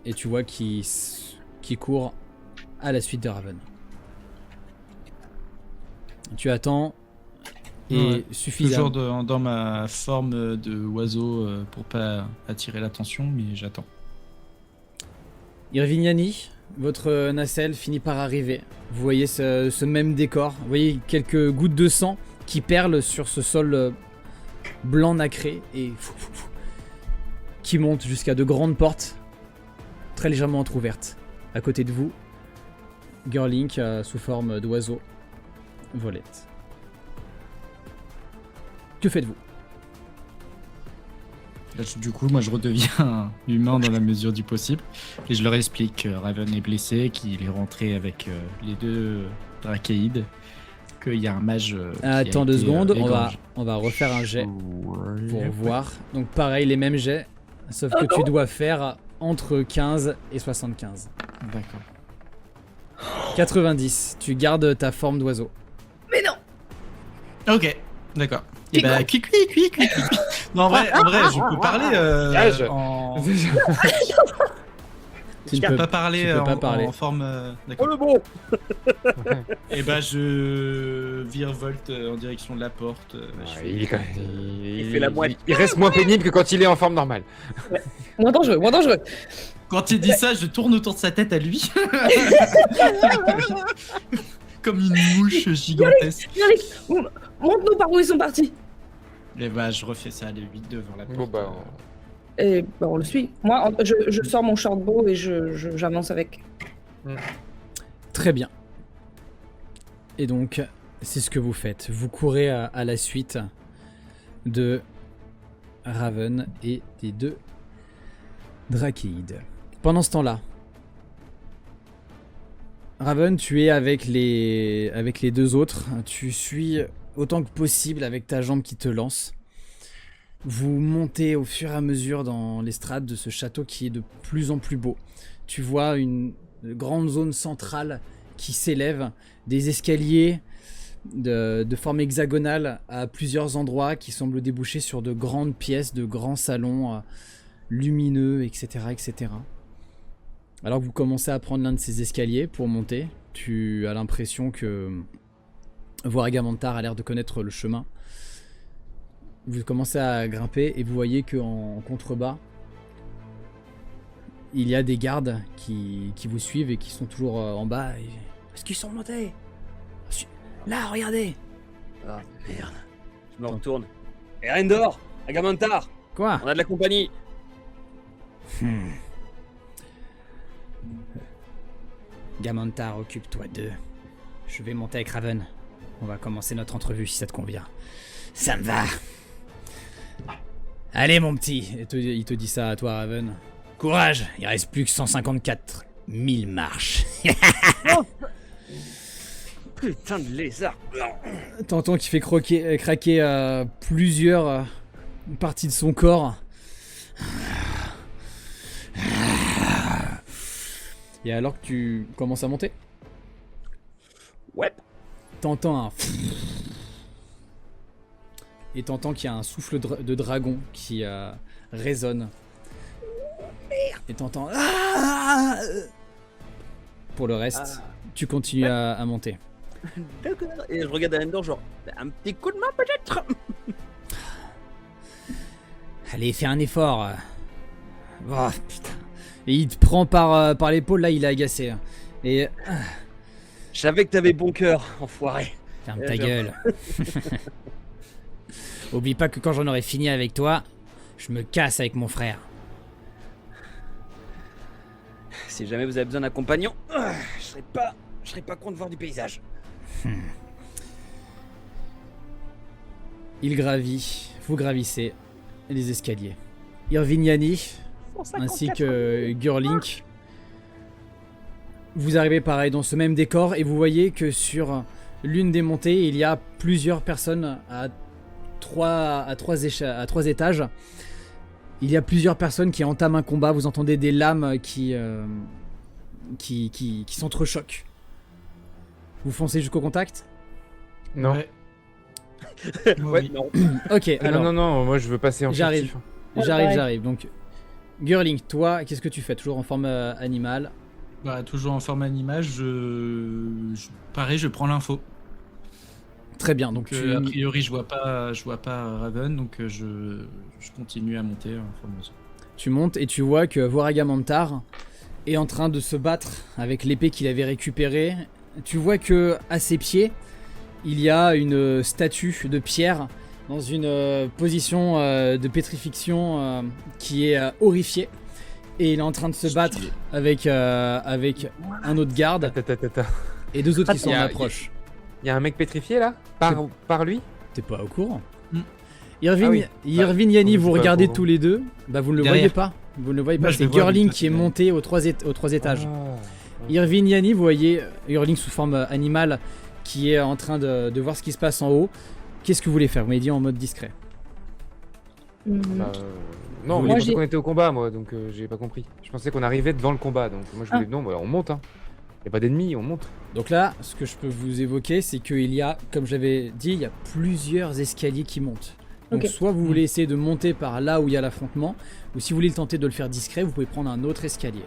Et tu vois qu'ils courent à la suite de Raven. Tu attends. Et suffisamment. Toujours dans ma forme de oiseau pour pas attirer l'attention, mais j'attends. Irvignani, votre nacelle finit par arriver. Vous voyez ce même décor. Vous voyez quelques gouttes de sang qui perlent sur ce sol blanc nacré et qui montent jusqu'à de grandes portes très légèrement entrouvertes. À côté de vous, Gurlink sous forme d'oiseau volette. Que faites-vous? Là, du coup, moi, je redeviens humain dans la mesure du possible. Et je leur explique que Raven est blessé, qu'il est rentré avec les deux Drakeid, qu'il y a un mage Attends 2 secondes, on va refaire un jet pour voir. Donc pareil, les mêmes jets, sauf que tu dois faire entre 15 et 75. D'accord. 90, tu gardes ta forme d'oiseau. Mais non. Ok, d'accord. Et bah, cui. Non, en vrai, je peux parler en... Tu peux pas parler en forme... D'accord. Oh le bon. Et bah, je virevolte en direction de la porte. Il fait la moitié. Il reste moins pénible que quand il est en forme normale. Moins dangereux. Quand il dit ça, je tourne autour de sa tête à lui. Comme une mouche gigantesque. Montre-nous par où ils sont partis. Et bah, je refais ça à l'8 devant la porte. Bon, bah, Et bah, on le suit. Moi, je sors mon shortbow et j'avance avec. Très bien. Et donc, c'est ce que vous faites. Vous courez à la suite de Raven et des deux Drakeid. Pendant ce temps-là, Raven, tu es avec les deux autres. Tu suis autant que possible avec ta jambe qui te lance. Vous montez au fur et à mesure dans les strates de ce château qui est de plus en plus beau. Tu vois une grande zone centrale qui s'élève, des escaliers de forme hexagonale à plusieurs endroits qui semblent déboucher sur de grandes pièces, de grands salons lumineux, etc., etc. Alors que vous commencez à prendre l'un de ces escaliers pour monter, tu as l'impression que Voiragamantard a l'air de connaître le chemin. Vous commencez à grimper et vous voyez qu'en contrebas, il y a des gardes qui vous suivent et qui sont toujours en bas. Est-ce qu'ils sont montés? Là, regardez! Ah merde. Je me retourne. Et Rendor, Agamantard, Quoi? on a de la compagnie. Gamantar, occupe-toi d'eux. Je vais monter avec Raven. On va commencer notre entrevue si ça te convient. Ça me va. Allez mon petit, il te dit ça à toi Raven. Courage, il reste plus que 154 000 marches. Putain de lézard. T'entends qu'il fait craquer plusieurs parties de son corps. Et alors que tu commences à monter, Ouais. t'entends un... Et t'entends qu'il y a un souffle de dragon qui résonne. Et t'entends... Pour le reste, tu continues à monter. D'accord. Et je regarde Rendor genre, un petit coup de main peut-être. Allez, fais un effort. Oh, putain. Et il te prend par l'épaule, là il est agacé. Et... Je savais que t'avais bon cœur, enfoiré. Ferme ta gueule. Oublie pas que quand j'en aurai fini avec toi, je me casse avec mon frère. Si jamais vous avez besoin d'un compagnon, je serais pas con de voir du paysage. Il gravit, vous gravissez les escaliers. Irviniani, ainsi que Gurlink, vous arrivez pareil dans ce même décor et vous voyez que sur l'une des montées, il y a plusieurs personnes à trois étages. Il y a plusieurs personnes qui entament un combat. Vous entendez des lames qui s'entrechoquent. Vous foncez jusqu'au contact? Non. Ouais. Ouais, Oui. non. Ok, alors Non, moi je veux passer en J'arrive. furtif. j'arrive. Donc, Gurlink, toi, qu'est-ce que tu fais? Toujours en forme animale? Bah, toujours en forme animale, pareil, je prends l'info. Très bien, donc Donc, a priori, je vois pas Raven, donc je continue à monter en formation. tu montes et tu vois que Voiragamantard est en train de se battre avec l'épée qu'il avait récupérée. Tu vois que à ses pieds, il y a une statue de pierre dans une position de pétrification qui est horrifiée. Et il est en train de se battre avec un autre garde Attends. et deux autres qui sont en Il y a- approche. Il y a un mec pétrifié là par lui? T'es pas au courant? Hmm. Irvin, Yanni, je vous suis pas regardez au courant. tous les deux. Bah vous ne le Derrière. voyez pas. Vous ne le voyez pas. Moi, je C'est le vois, Gurlink lui, qui est toi, tu monté aux trois étages. Ah. Irvin, Yanni, vous voyez Gurlink sous forme animale qui est en train de voir ce qui se passe en haut. Qu'est-ce que vous voulez faire? Vous m'avez dit en mode discret. Mhm. Bah, non, Moi, moi je j'ai- pensais qu'on était au combat moi, donc j'ai pas compris. Je pensais qu'on arrivait devant le combat, donc moi je voulais... Non, bah, on monte hein. Y a pas d'ennemis, on monte. Donc là, ce que je peux vous évoquer, c'est qu'il y a, comme j'avais dit, il y a plusieurs escaliers qui montent. Donc Ok. soit vous voulez essayer de monter par là où il y a l'affrontement, ou si vous voulez tenter de le faire discret, vous pouvez prendre un autre escalier.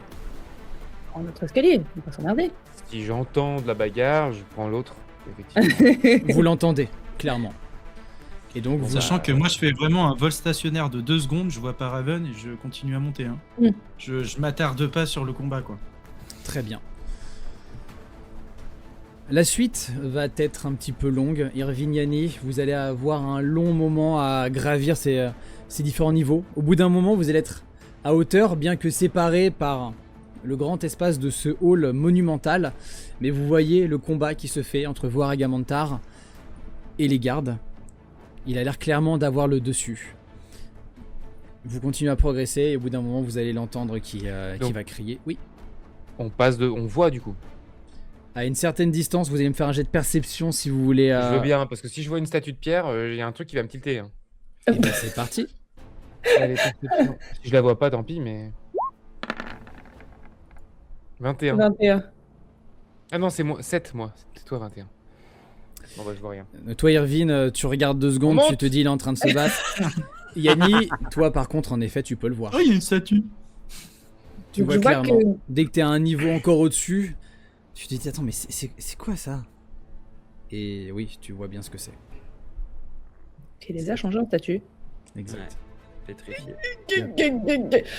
En notre escalier, on va pas s'emmerder. Si j'entends de la bagarre, je prends l'autre. Effectivement. Vous l'entendez, clairement. Et donc vous... Sachant que moi, je fais vraiment un vol stationnaire de 2 secondes, je vois pas Raven et je continue à monter. Hein. Mm. Je m'attarde pas sur le combat, quoi. Très bien. La suite va être un petit peu longue. Irviniani, vous allez avoir un long moment à gravir ces différents niveaux. Au bout d'un moment, vous allez être à hauteur, bien que séparés par le grand espace de ce hall monumental. Mais vous voyez le combat qui se fait entre Voiragamantard et les gardes. Il a l'air clairement d'avoir le dessus. Vous continuez à progresser et au bout d'un moment, vous allez l'entendre qui Donc- va crier. Oui. On voit du coup. À une certaine distance, vous allez me faire un jet de perception si vous voulez. Je veux bien, parce que si je vois une statue de pierre, il y a un truc qui va me tilter. Hein. Et ben c'est parti. Allez, perception. Si je la vois pas, tant pis, mais. 21. 21. Ah non, c'est moi. 7, moi. C'est toi, 21. Bon, bah, je vois rien. Toi, Irvine, tu regardes 2 secondes, On tu monte. te dis il est en train de se battre. Yanni, toi, par contre, en effet, tu peux le voir. Oh, il y a une statue. Tu Donc, vois je vois clairement. que- Dès que t'es à un niveau encore au-dessus, tu te dis attends, mais c'est quoi ça? Et oui, tu vois bien ce que c'est. Il les a changés en statut. Exact. Ouais, pétrifié.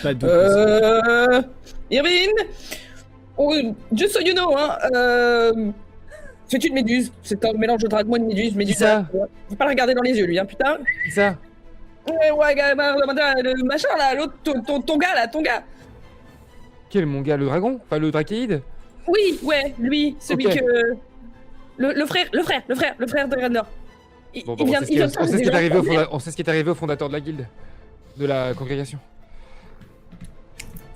Pas de doute. Irvine, just so you know, hein, c'est une méduse. C'est un mélange de dragon et de méduse. Méduse, ça faut pas le regarder dans les yeux, lui, hein, putain. C'est ça. Ouais, le machin là, l'autre, ton gars là, ton gars. Quel, mon gars, le dragon? Enfin, le drakéide? Oui, ouais, lui, celui Ok. que. Le frère de Randor. Bon, bah, on sait ce qui est arrivé on sait ce qui est arrivé au fondateur de la guilde. De la congrégation.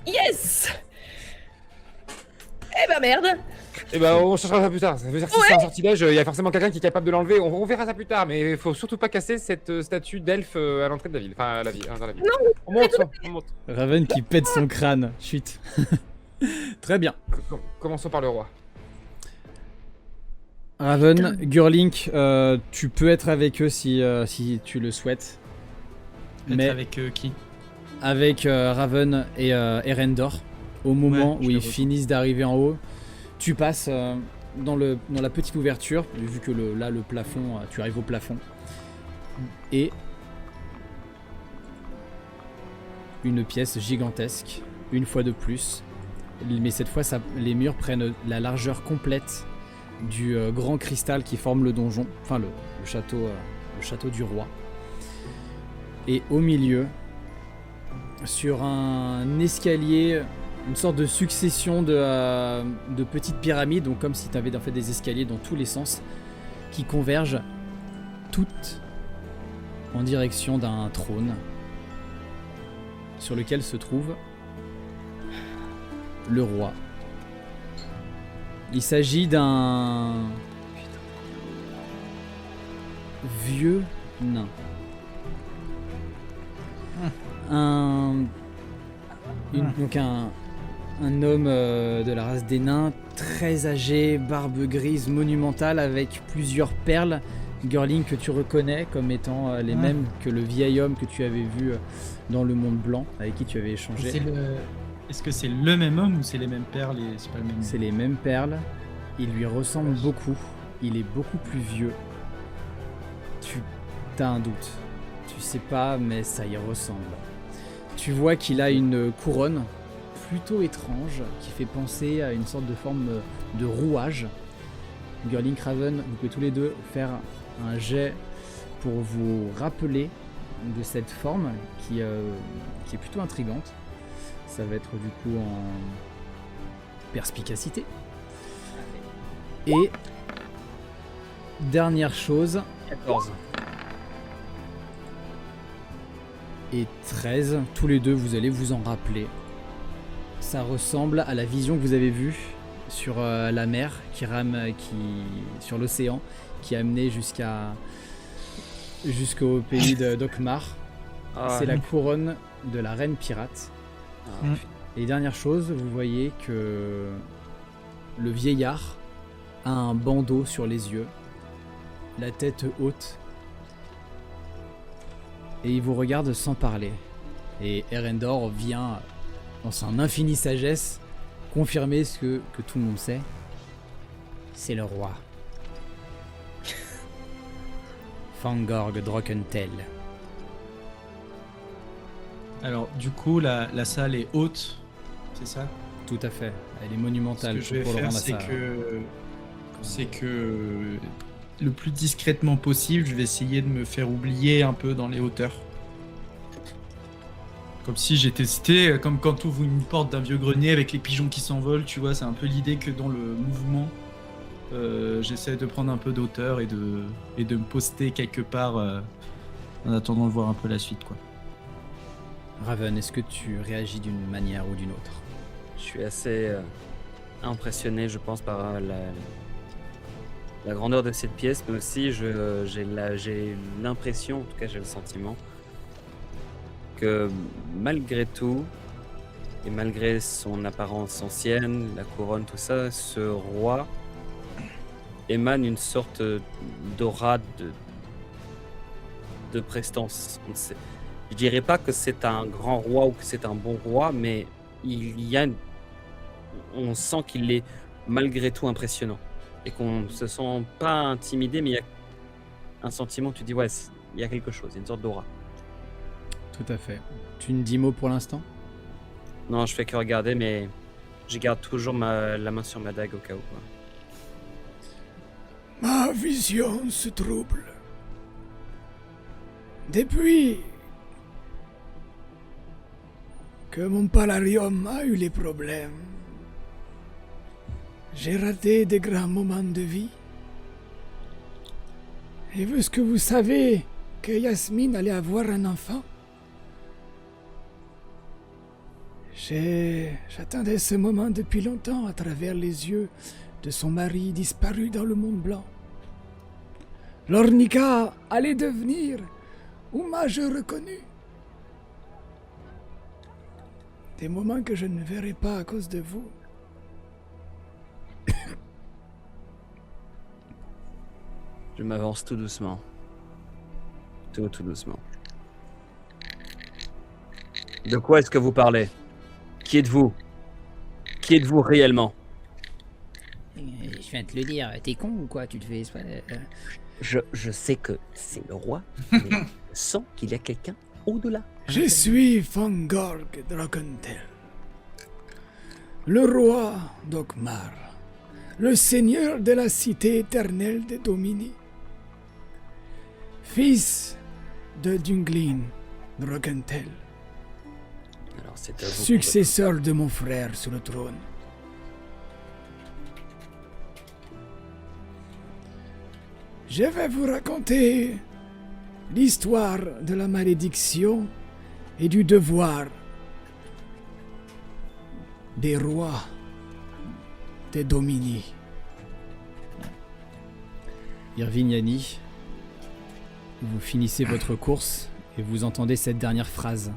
Yes! Eh ben merde! Eh ben, on cherchera ça plus tard. Ça veut dire que si c'est un sortilège, il y a forcément quelqu'un qui est capable de l'enlever. On verra ça plus tard, mais faut surtout pas casser cette statue d'elfe à l'entrée de la ville. Enfin, à la ville, dans la ville. Non, on monte. Raven qui pète son crâne. Chut. Très bien. Commençons par le roi. Raven, Gurlink, tu peux être avec eux si tu le souhaites. Mais Avec qui? avec Raven et Erendor, au moment Ouais, je où les ils rejoins. finissent d'arriver en haut, tu passes dans la petite ouverture, vu que le plafond, tu arrives au plafond, et une pièce gigantesque, une fois de plus, mais cette fois les murs prennent la largeur complète du grand cristal qui forme le donjon, enfin le château du roi. Et au milieu, sur un escalier, une sorte de succession de petites pyramides, donc comme si tu avais en fait des escaliers dans tous les sens, qui convergent toutes en direction d'un trône sur lequel se trouve le roi. Il s'agit d'un vieux nain. Donc un homme de la race des nains, très âgé, barbe grise monumentale avec plusieurs perles. Gurlink que tu reconnais comme étant les mêmes que le vieil homme que tu avais vu dans le monde blanc, avec qui tu avais échangé. Est-ce que c'est le même homme ou c'est les mêmes perles et c'est pas le même? C'est les mêmes perles. Il lui ressemble beaucoup. Il est beaucoup plus vieux. Tu as un doute. Tu sais pas, mais ça y ressemble. Tu vois qu'il a une couronne plutôt étrange qui fait penser à une sorte de forme de rouage. Gurlink, Raven, vous pouvez tous les deux faire un jet pour vous rappeler de cette forme qui est plutôt intrigante. Ça va être du coup en perspicacité. Et dernière chose, 14. et 13, tous les deux vous allez vous en rappeler. Ça ressemble à la vision que vous avez vue sur la mer sur l'océan qui a amené jusqu'au pays d'Okmar. C'est la couronne de la reine pirate. Et dernière chose, vous voyez que le vieillard a un bandeau sur les yeux, la tête haute, et il vous regarde sans parler. Et Erendor vient, dans son infinie sagesse, confirmer ce que tout le monde sait. C'est le roi. Fangorg Drockentel. Alors, du coup, la salle est haute, c'est ça? Tout à fait. Elle est Ce monumentale. que je vais pour le faire, rendre à c'est que le plus discrètement possible, je vais essayer de me faire oublier un peu dans les hauteurs. Comme si j'étais comme quand tu ouvres une porte d'un vieux grenier avec les pigeons qui s'envolent, tu vois, c'est un peu l'idée que dans le mouvement, j'essaie de prendre un peu d'auteur et de me poster quelque part en attendant de voir un peu la suite, quoi. Raven, est-ce que tu réagis d'une manière ou d'une autre? Je suis assez impressionné, je pense, par la grandeur de cette pièce, mais aussi j'ai l'impression, en tout cas j'ai le sentiment, que malgré tout, et malgré son apparence ancienne, la couronne, tout ça, ce roi émane une sorte d'aura de prestance. Je dirais pas que c'est un grand roi ou que c'est un bon roi, mais on sent qu'il est malgré tout impressionnant et qu'on se sent pas intimidé, mais il y a un sentiment, tu dis ouais, il y a quelque chose, il y a une sorte d'aura. Tout à fait. Tu ne dis mot pour l'instant? Non, je fais que regarder, mais je garde toujours la main sur ma dague au cas où. Quoi. Ma vision se trouble. Depuis que mon palarium a eu les problèmes, j'ai raté des grands moments de vie. Et est-ce que vous savez que Yasmine allait avoir un enfant? J'attendais ce moment depuis longtemps à travers les yeux de son mari disparu dans le monde blanc. Lornica allait devenir Hommage reconnu. Des moments que je ne verrai pas à cause de vous. Je m'avance tout doucement. Tout doucement. De quoi est-ce que vous parlez? Qui êtes-vous? Qui êtes-vous réellement? Je viens de te le dire, t'es con ou quoi? Tu te fais exprès Je sais que c'est le roi, mais je sens qu'il y a quelqu'un au-delà. Je suis Fangorg Drakentel, le roi d'Okmar, le seigneur de la cité éternelle de Domini, fils de Dunglin Drakentel, Alors c'est à vous. successeur de mon frère sur le trône. Je vais vous raconter l'histoire de la malédiction et du devoir des rois de Domini. Irvignani, vous finissez votre course et vous entendez cette dernière phrase.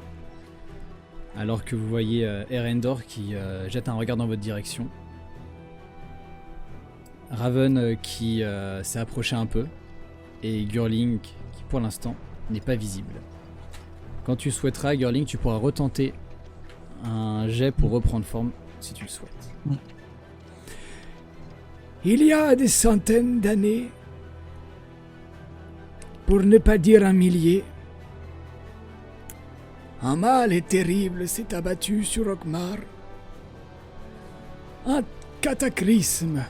Alors que vous voyez Erendor qui jette un regard dans votre direction. Raven qui s'est approché un peu. Et Gurling qui pour l'instant n'est pas visible. Quand tu souhaiteras, Gurling, tu pourras retenter un jet pour reprendre forme si tu le souhaites. Il y a des centaines d'années, pour ne pas dire un millier, un mal terrible s'est abattu sur Okmar. Un cataclysme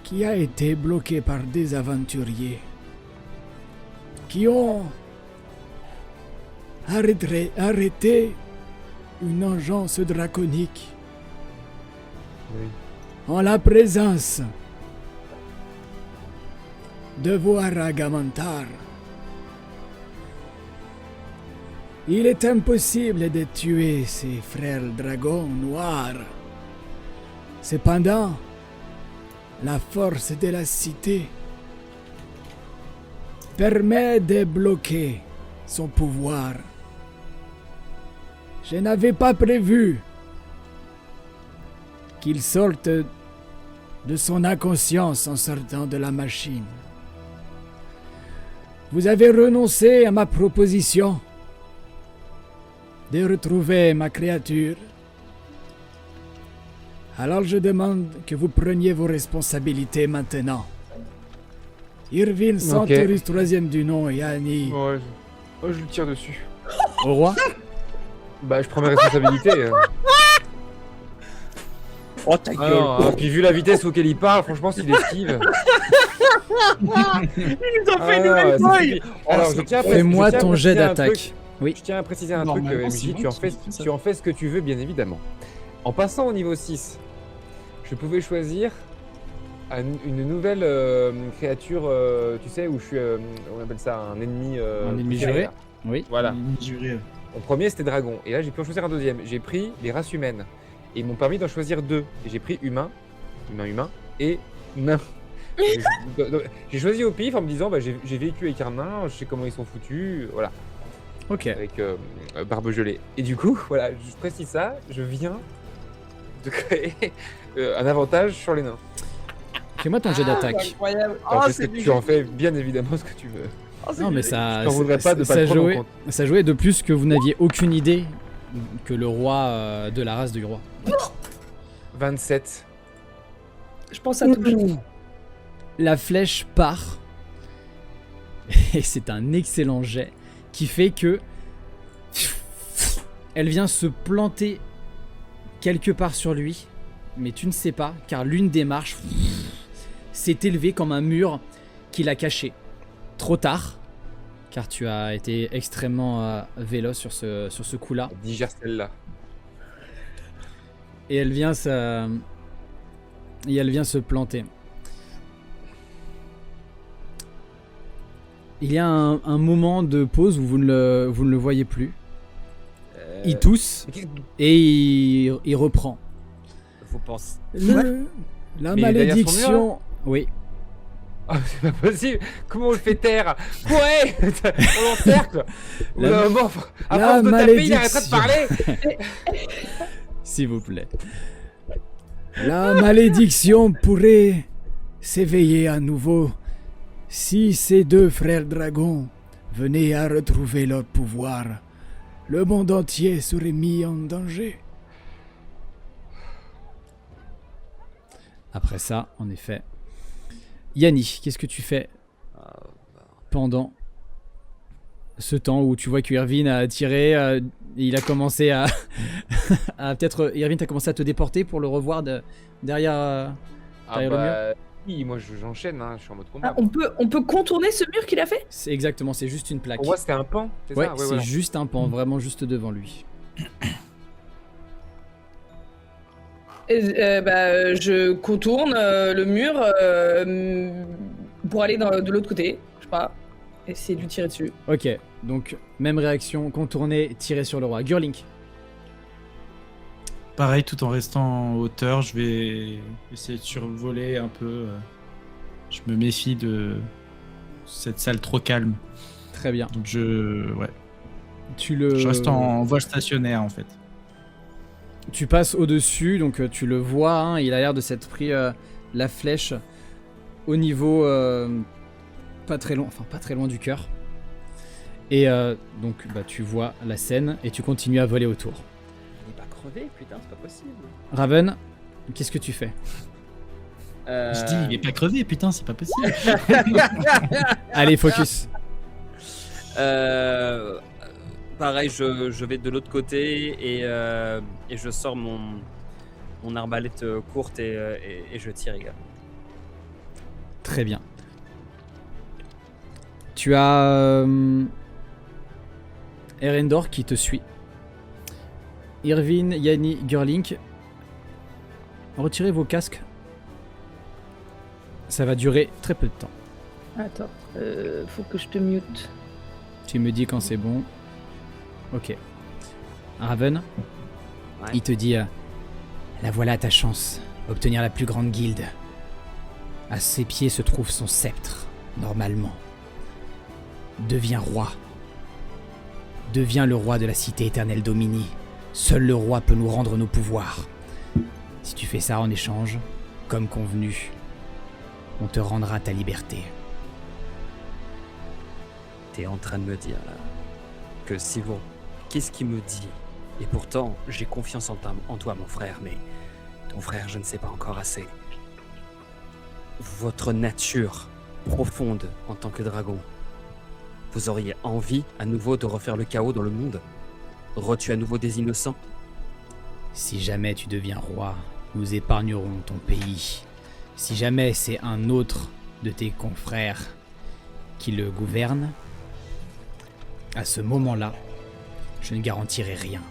qui a été bloqué par des aventuriers qui ont arrêté une engeance draconique Oui. en la présence de Voaragamantar. Il est impossible de tuer ces frères dragons noirs. Cependant, la force de la cité permet de bloquer son pouvoir. Je n'avais pas prévu qu'il sorte de son inconscience en sortant de la machine. Vous avez renoncé à ma proposition de retrouver ma créature. Alors je demande que vous preniez vos responsabilités maintenant. Irvin Santoris, troisième du nom, et Annie. Ouais, je lui tire dessus. Au roi. Bah, je prends mes responsabilités. Oh ta Ah gueule! non, hein, puis vu la vitesse auquel il parle, franchement, s'il esquive. Ils ont Ah non, ça suffit. Alors, je tiens à Fais-moi je tiens à ton jet préciser un d'attaque. truc. Oui. Je tiens à préciser un truc, Normalement, c'est MJ, bon, tu en c'est fais, bon, ça. tu en fais ce que tu veux, bien évidemment. En passant au niveau 6, je pouvais choisir une nouvelle créature, tu sais, où je suis, on appelle ça un ennemi... Un ennemi préféré, juré. là. Oui. Voilà. Juré. Mon premier, c'était dragon. Et là, j'ai pu en choisir un deuxième. J'ai pris les races humaines. Et ils m'ont permis d'en choisir deux. Et j'ai pris humain, et nain. J'ai choisi au pif en me disant, bah, j'ai vécu avec un nain, je sais comment ils sont foutus, voilà. Ok. avec Barbe Gelée. Et du coup, voilà, je précise ça, je viens de créer un avantage sur les nains. Fais-moi ton jet d'attaque. Incroyable. Alors, Oh, je sais c'est que du tu en fais bien évidemment ce que tu veux. Non, mais ça. Je t'en voudrais pas de pas ça le prendre en jouait, compte. ça jouait de plus que vous n'aviez aucune idée que le roi de la race du roi. 27. Je pense à tout. La flèche part. Et c'est un excellent jet qui fait que. Elle vient se planter quelque part sur lui. Mais tu ne sais pas, car l'une des marches s'est élevée comme un mur qui l'a caché. Trop tard, car tu as été extrêmement véloce sur ce coup-là. Digère celle-là. Et elle vient se planter. Il y a un moment de pause où vous ne le voyez plus. Il tousse et il reprend. Vous pensez. La Mais il est derrière son mur, malédiction. Oui. Ah, c'est pas possible. Comment on le fait taire? Ouais. On l'encercle. La- À La force de taper, il arrêtera de parler. S'il vous plaît. La malédiction pourrait s'éveiller à nouveau si ces deux frères dragons venaient à retrouver leur pouvoir. Le monde entier serait mis en danger. Après ça, en effet. Yanni, qu'est-ce que tu fais pendant ce temps où tu vois que Irvine a tiré, il a commencé à... peut-être Irvine t'as commencé à te déporter pour le revoir derrière... Derrière le mur. Oui, moi j'enchaîne, hein, je suis en mode combat. Ah, on peut contourner ce mur qu'il a fait? C'est exactement, c'est juste une plaque. Pour moi, c'était un pan, c'est Ouais, ça? c'est Voilà. juste un pan, vraiment juste devant lui. Je contourne le mur pour aller de l'autre côté. Je sais pas. Essayer de lui tirer dessus. Ok, donc même réaction, contourner, tirer sur le roi. Gurlink. Pareil, tout en restant en hauteur, je vais essayer de survoler un peu. Je me méfie de cette salle trop calme. Très bien. Donc ouais. Je Je reste en voie stationnaire en fait. Tu passes au-dessus, donc tu le vois, hein, il a l'air de s'être pris la flèche au niveau pas très loin du cœur. Et donc tu vois la scène et tu continues à voler autour. Il est pas crevé, putain, c'est pas possible. Raven, qu'est-ce que tu fais? Je dis, il est pas crevé, putain, c'est pas possible. Allez, focus. Pareil, je vais de l'autre côté et je sors mon arbalète courte et je tire également. Très bien. Tu as Erendor qui te suit. Irvine, Yanni, Gurlink, retirez vos casques. Ça va durer très peu de temps. Attends, faut que je te mute. Tu me dis quand c'est bon. Ok. Raven, Ouais. il te dit la voilà ta chance. Obtenir la plus grande guilde. À ses pieds se trouve son sceptre, normalement. Deviens roi. Deviens le roi de la cité éternelle Domini. Seul le roi peut nous rendre nos pouvoirs. Si tu fais ça en échange, comme convenu, on te rendra ta liberté. T'es en train de me dire là que si vous... Qu'est-ce qu'il me dit? Et pourtant, j'ai confiance en toi, mon frère, mais ton frère, je ne sais pas encore assez. Votre nature profonde en tant que dragon, vous auriez envie à nouveau de refaire le chaos dans le monde? Retuer à nouveau des innocents? Si jamais tu deviens roi, nous épargnerons ton pays. Si jamais c'est un autre de tes confrères qui le gouverne, à ce moment-là, je ne garantirai rien.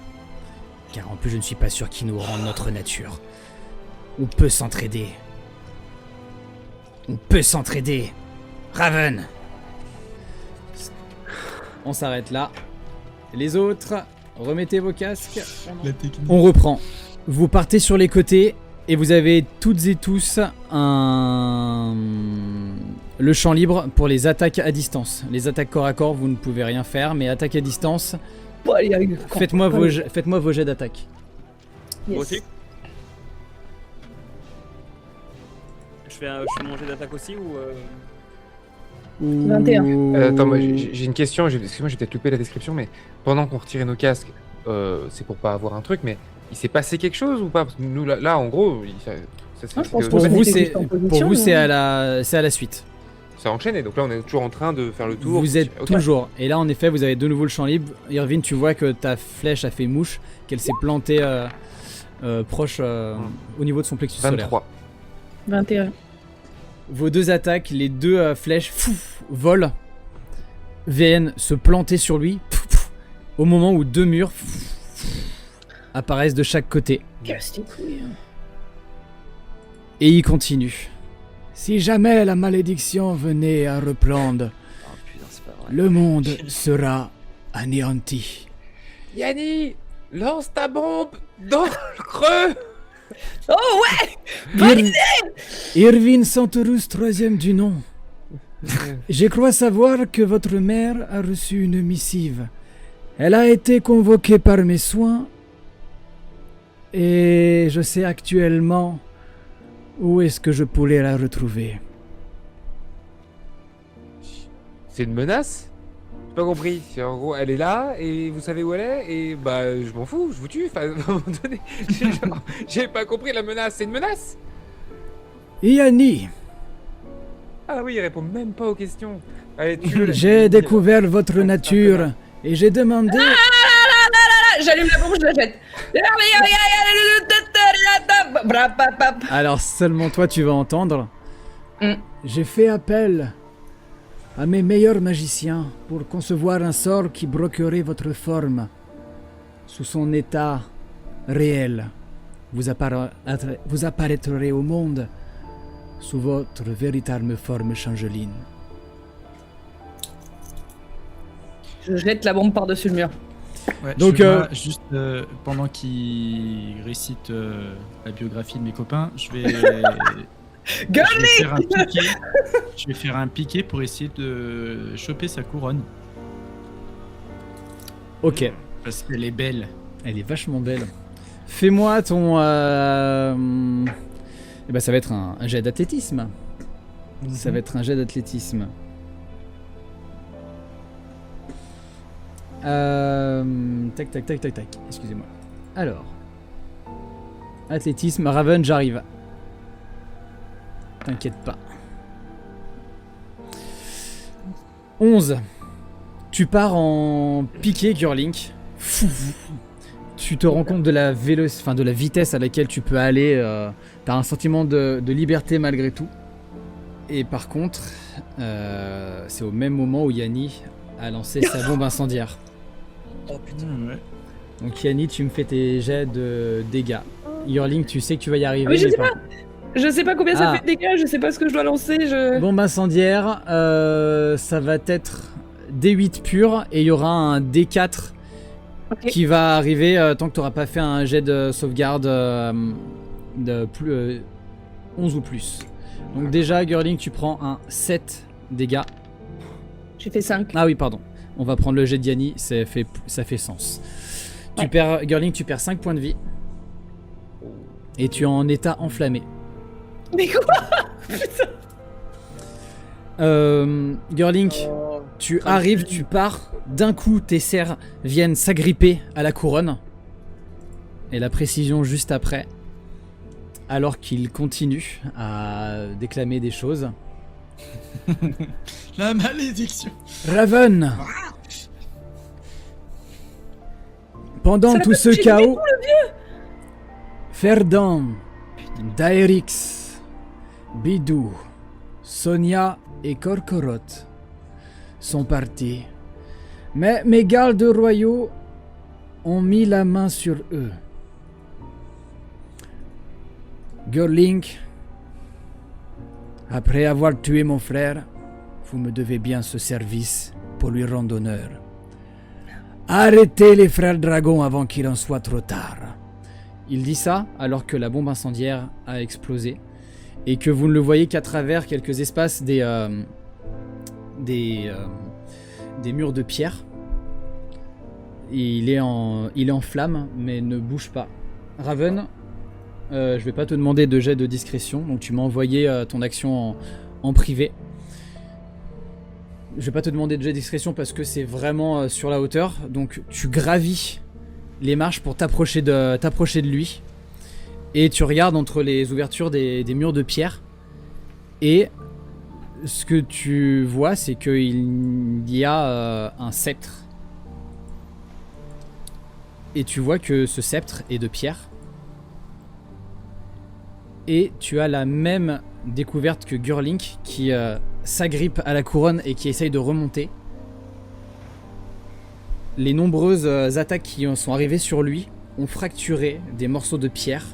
Car en plus, je ne suis pas sûr qu'il nous rende notre nature. On peut s'entraider. On peut s'entraider. Raven! On s'arrête là. Les autres, remettez vos casques. La technique. On reprend. Vous partez sur les côtés et vous avez toutes et tous un le champ libre pour les attaques à distance. Les attaques corps à corps, vous ne pouvez rien faire, mais attaques à distance, Bon, allez, allez, faites-moi vos jets d'attaque. yes. Moi aussi. Je fais mon jet d'attaque aussi ou 21. Attends, moi, j'ai une question. Excuse-moi, j'ai peut-être loupé la description, mais pendant qu'on retirait nos casques, c'est pour pas avoir un truc, mais il s'est passé quelque chose ou pas? Parce que nous, là, en gros, ça se Ah, fait je pense que- Pour qu'on vous, était c'est juste en position, c'est hein. à la suite. ça a enchaîné. Donc là, on est toujours en train de faire le tour. Vous êtes Ok. toujours. Et là, en effet, vous avez de nouveau le champ libre. Irvine, tu vois que ta flèche a fait mouche, qu'elle s'est plantée proche au niveau de son plexus solaire. 23. 21. Vos deux attaques, les deux flèches volent, viennent se planter sur lui au moment où deux murs apparaissent de chaque côté. Casse les couilles. Et il continue. Si jamais la malédiction venait à reprendre, Oh putain, c'est pas vrai. le monde sera anéanti. Yanni, lance ta bombe dans le creux. Oh ouais. Irvine Santorus, troisième du nom. Je crois savoir que votre mère a reçu une missive. Elle a été convoquée par mes soins et je sais actuellement où est-ce que je pourrais la retrouver. C'est une menace? J'ai pas compris. C'est en gros, elle est là et vous savez où elle est et bah je m'en fous, je vous tue. Enfin, à un moment donné, j'ai pas compris la menace. C'est une menace? Iani, Ah oui, il répond même pas aux questions. Allez, tue-le. j'ai découvert votre nature et j'ai demandé... Ah, j'allume la bombe, je la jette. Alors seulement toi tu vas entendre. J'ai fait appel à mes meilleurs magiciens pour concevoir un sort qui bloquerait votre forme sous son état réel. Vous apparaîtrez au monde sous votre véritable forme changeline. Je jette la bombe par-dessus le mur. Ouais, Donc, moi, juste pendant qu'il récite la biographie de mes copains, je vais faire un piqué. Je vais faire un piqué pour essayer de choper sa couronne. Ok, Parce qu'elle est belle. elle est vachement belle. Fais-moi ton... Eh ben, ça va être un jet d'athlétisme. Ça va être un jet d'athlétisme. Tac, tac, tac, tac, tac. Excusez-moi. Alors. Athlétisme, Raven, j'arrive. T'inquiète pas. 11. Tu pars en piqué, Girlink. Tu te rends compte de la de la vitesse à laquelle tu peux aller. T'as un sentiment de liberté malgré tout. Et par contre, c'est au même moment où Yanni a lancé sa bombe incendiaire. Oh putain. Ouais. Donc Yanni, tu me fais tes jets de dégâts. Yearling, tu sais que tu vas y arriver. Ah, mais je sais par- Je sais pas combien ça Ah. fait de dégâts, je sais pas ce que je dois lancer. Bombe incendiaire, ça va être D8 pur et il y aura un D4 Ok. qui va arriver tant que tu n'auras pas fait un jet de sauvegarde de plus 11 ou plus. Donc déjà, Girling, tu prends un 7 dégâts. J'ai fait 5. Ah oui, pardon. On va prendre le jet de Yanni, ça fait sens. Tu Ouais. perds, Girling, tu perds 5 points de vie. Et tu es en état enflammé. Mais quoi? Girling, tu arrives, tu pars. D'un coup, tes serres viennent s'agripper à la couronne. Et la précision juste après. Alors qu'il continue à déclamer des choses. La malédiction. Raven, pendant Ça tout va, ce j'ai chaos, Ferdan, Daerix, Bidou, Sonia et Korkoroth sont partis. Mais mes gardes royaux ont mis la main sur eux. Girling, après avoir tué mon frère, vous me devez bien ce service pour lui rendre honneur. Arrêtez les frères dragons avant qu'il en soit trop tard. Il dit ça alors que la bombe incendiaire a explosé. et que vous ne le voyez qu'à travers quelques espaces des murs de pierre. Il est en flammes, mais ne bouge pas. Raven, je vais pas te demander de jet de discrétion, donc tu m'as envoyé ton action en privé. Je vais pas te demander de jet de discrétion parce que c'est vraiment sur la hauteur, donc tu gravis les marches pour t'approcher de lui, et tu regardes entre les ouvertures des murs de pierre, et ce que tu vois, c'est qu'il y a un sceptre. Et tu vois que ce sceptre est de pierre. Et tu as la même découverte que Gurlink qui s'agrippe à la couronne et qui essaye de remonter. Les nombreuses attaques qui sont arrivées sur lui ont fracturé des morceaux de pierre.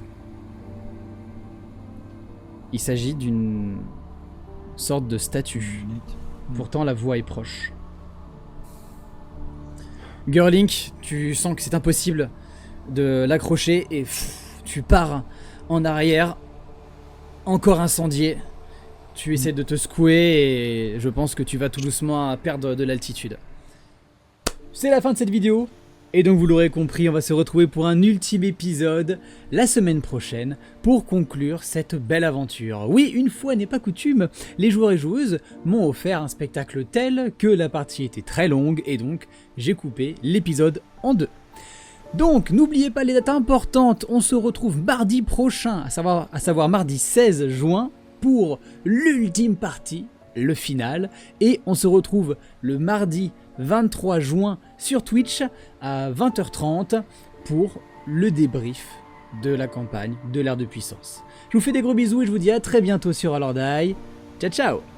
Il s'agit d'une sorte de statue. Pourtant la voie est proche. Gurlink, tu sens que c'est impossible de l'accrocher et tu pars en arrière, encore incendié. Tu essaies de te secouer et je pense que tu vas tout doucement perdre de l'altitude. C'est la fin de cette vidéo. Et donc vous l'aurez compris, on va se retrouver pour un ultime épisode la semaine prochaine pour conclure cette belle aventure. Oui, une fois n'est pas coutume, les joueurs et joueuses m'ont offert un spectacle tel que la partie était très longue et donc j'ai coupé l'épisode en deux. Donc n'oubliez pas les dates importantes, on se retrouve mardi prochain, à savoir mardi 16 juin pour l'ultime partie, le final, et on se retrouve le mardi 23 juin sur Twitch à 20h30 pour le débrief de la campagne de l'ère de puissance. Je vous fais des gros bisous et je vous dis à très bientôt sur Alordai. Ciao ciao.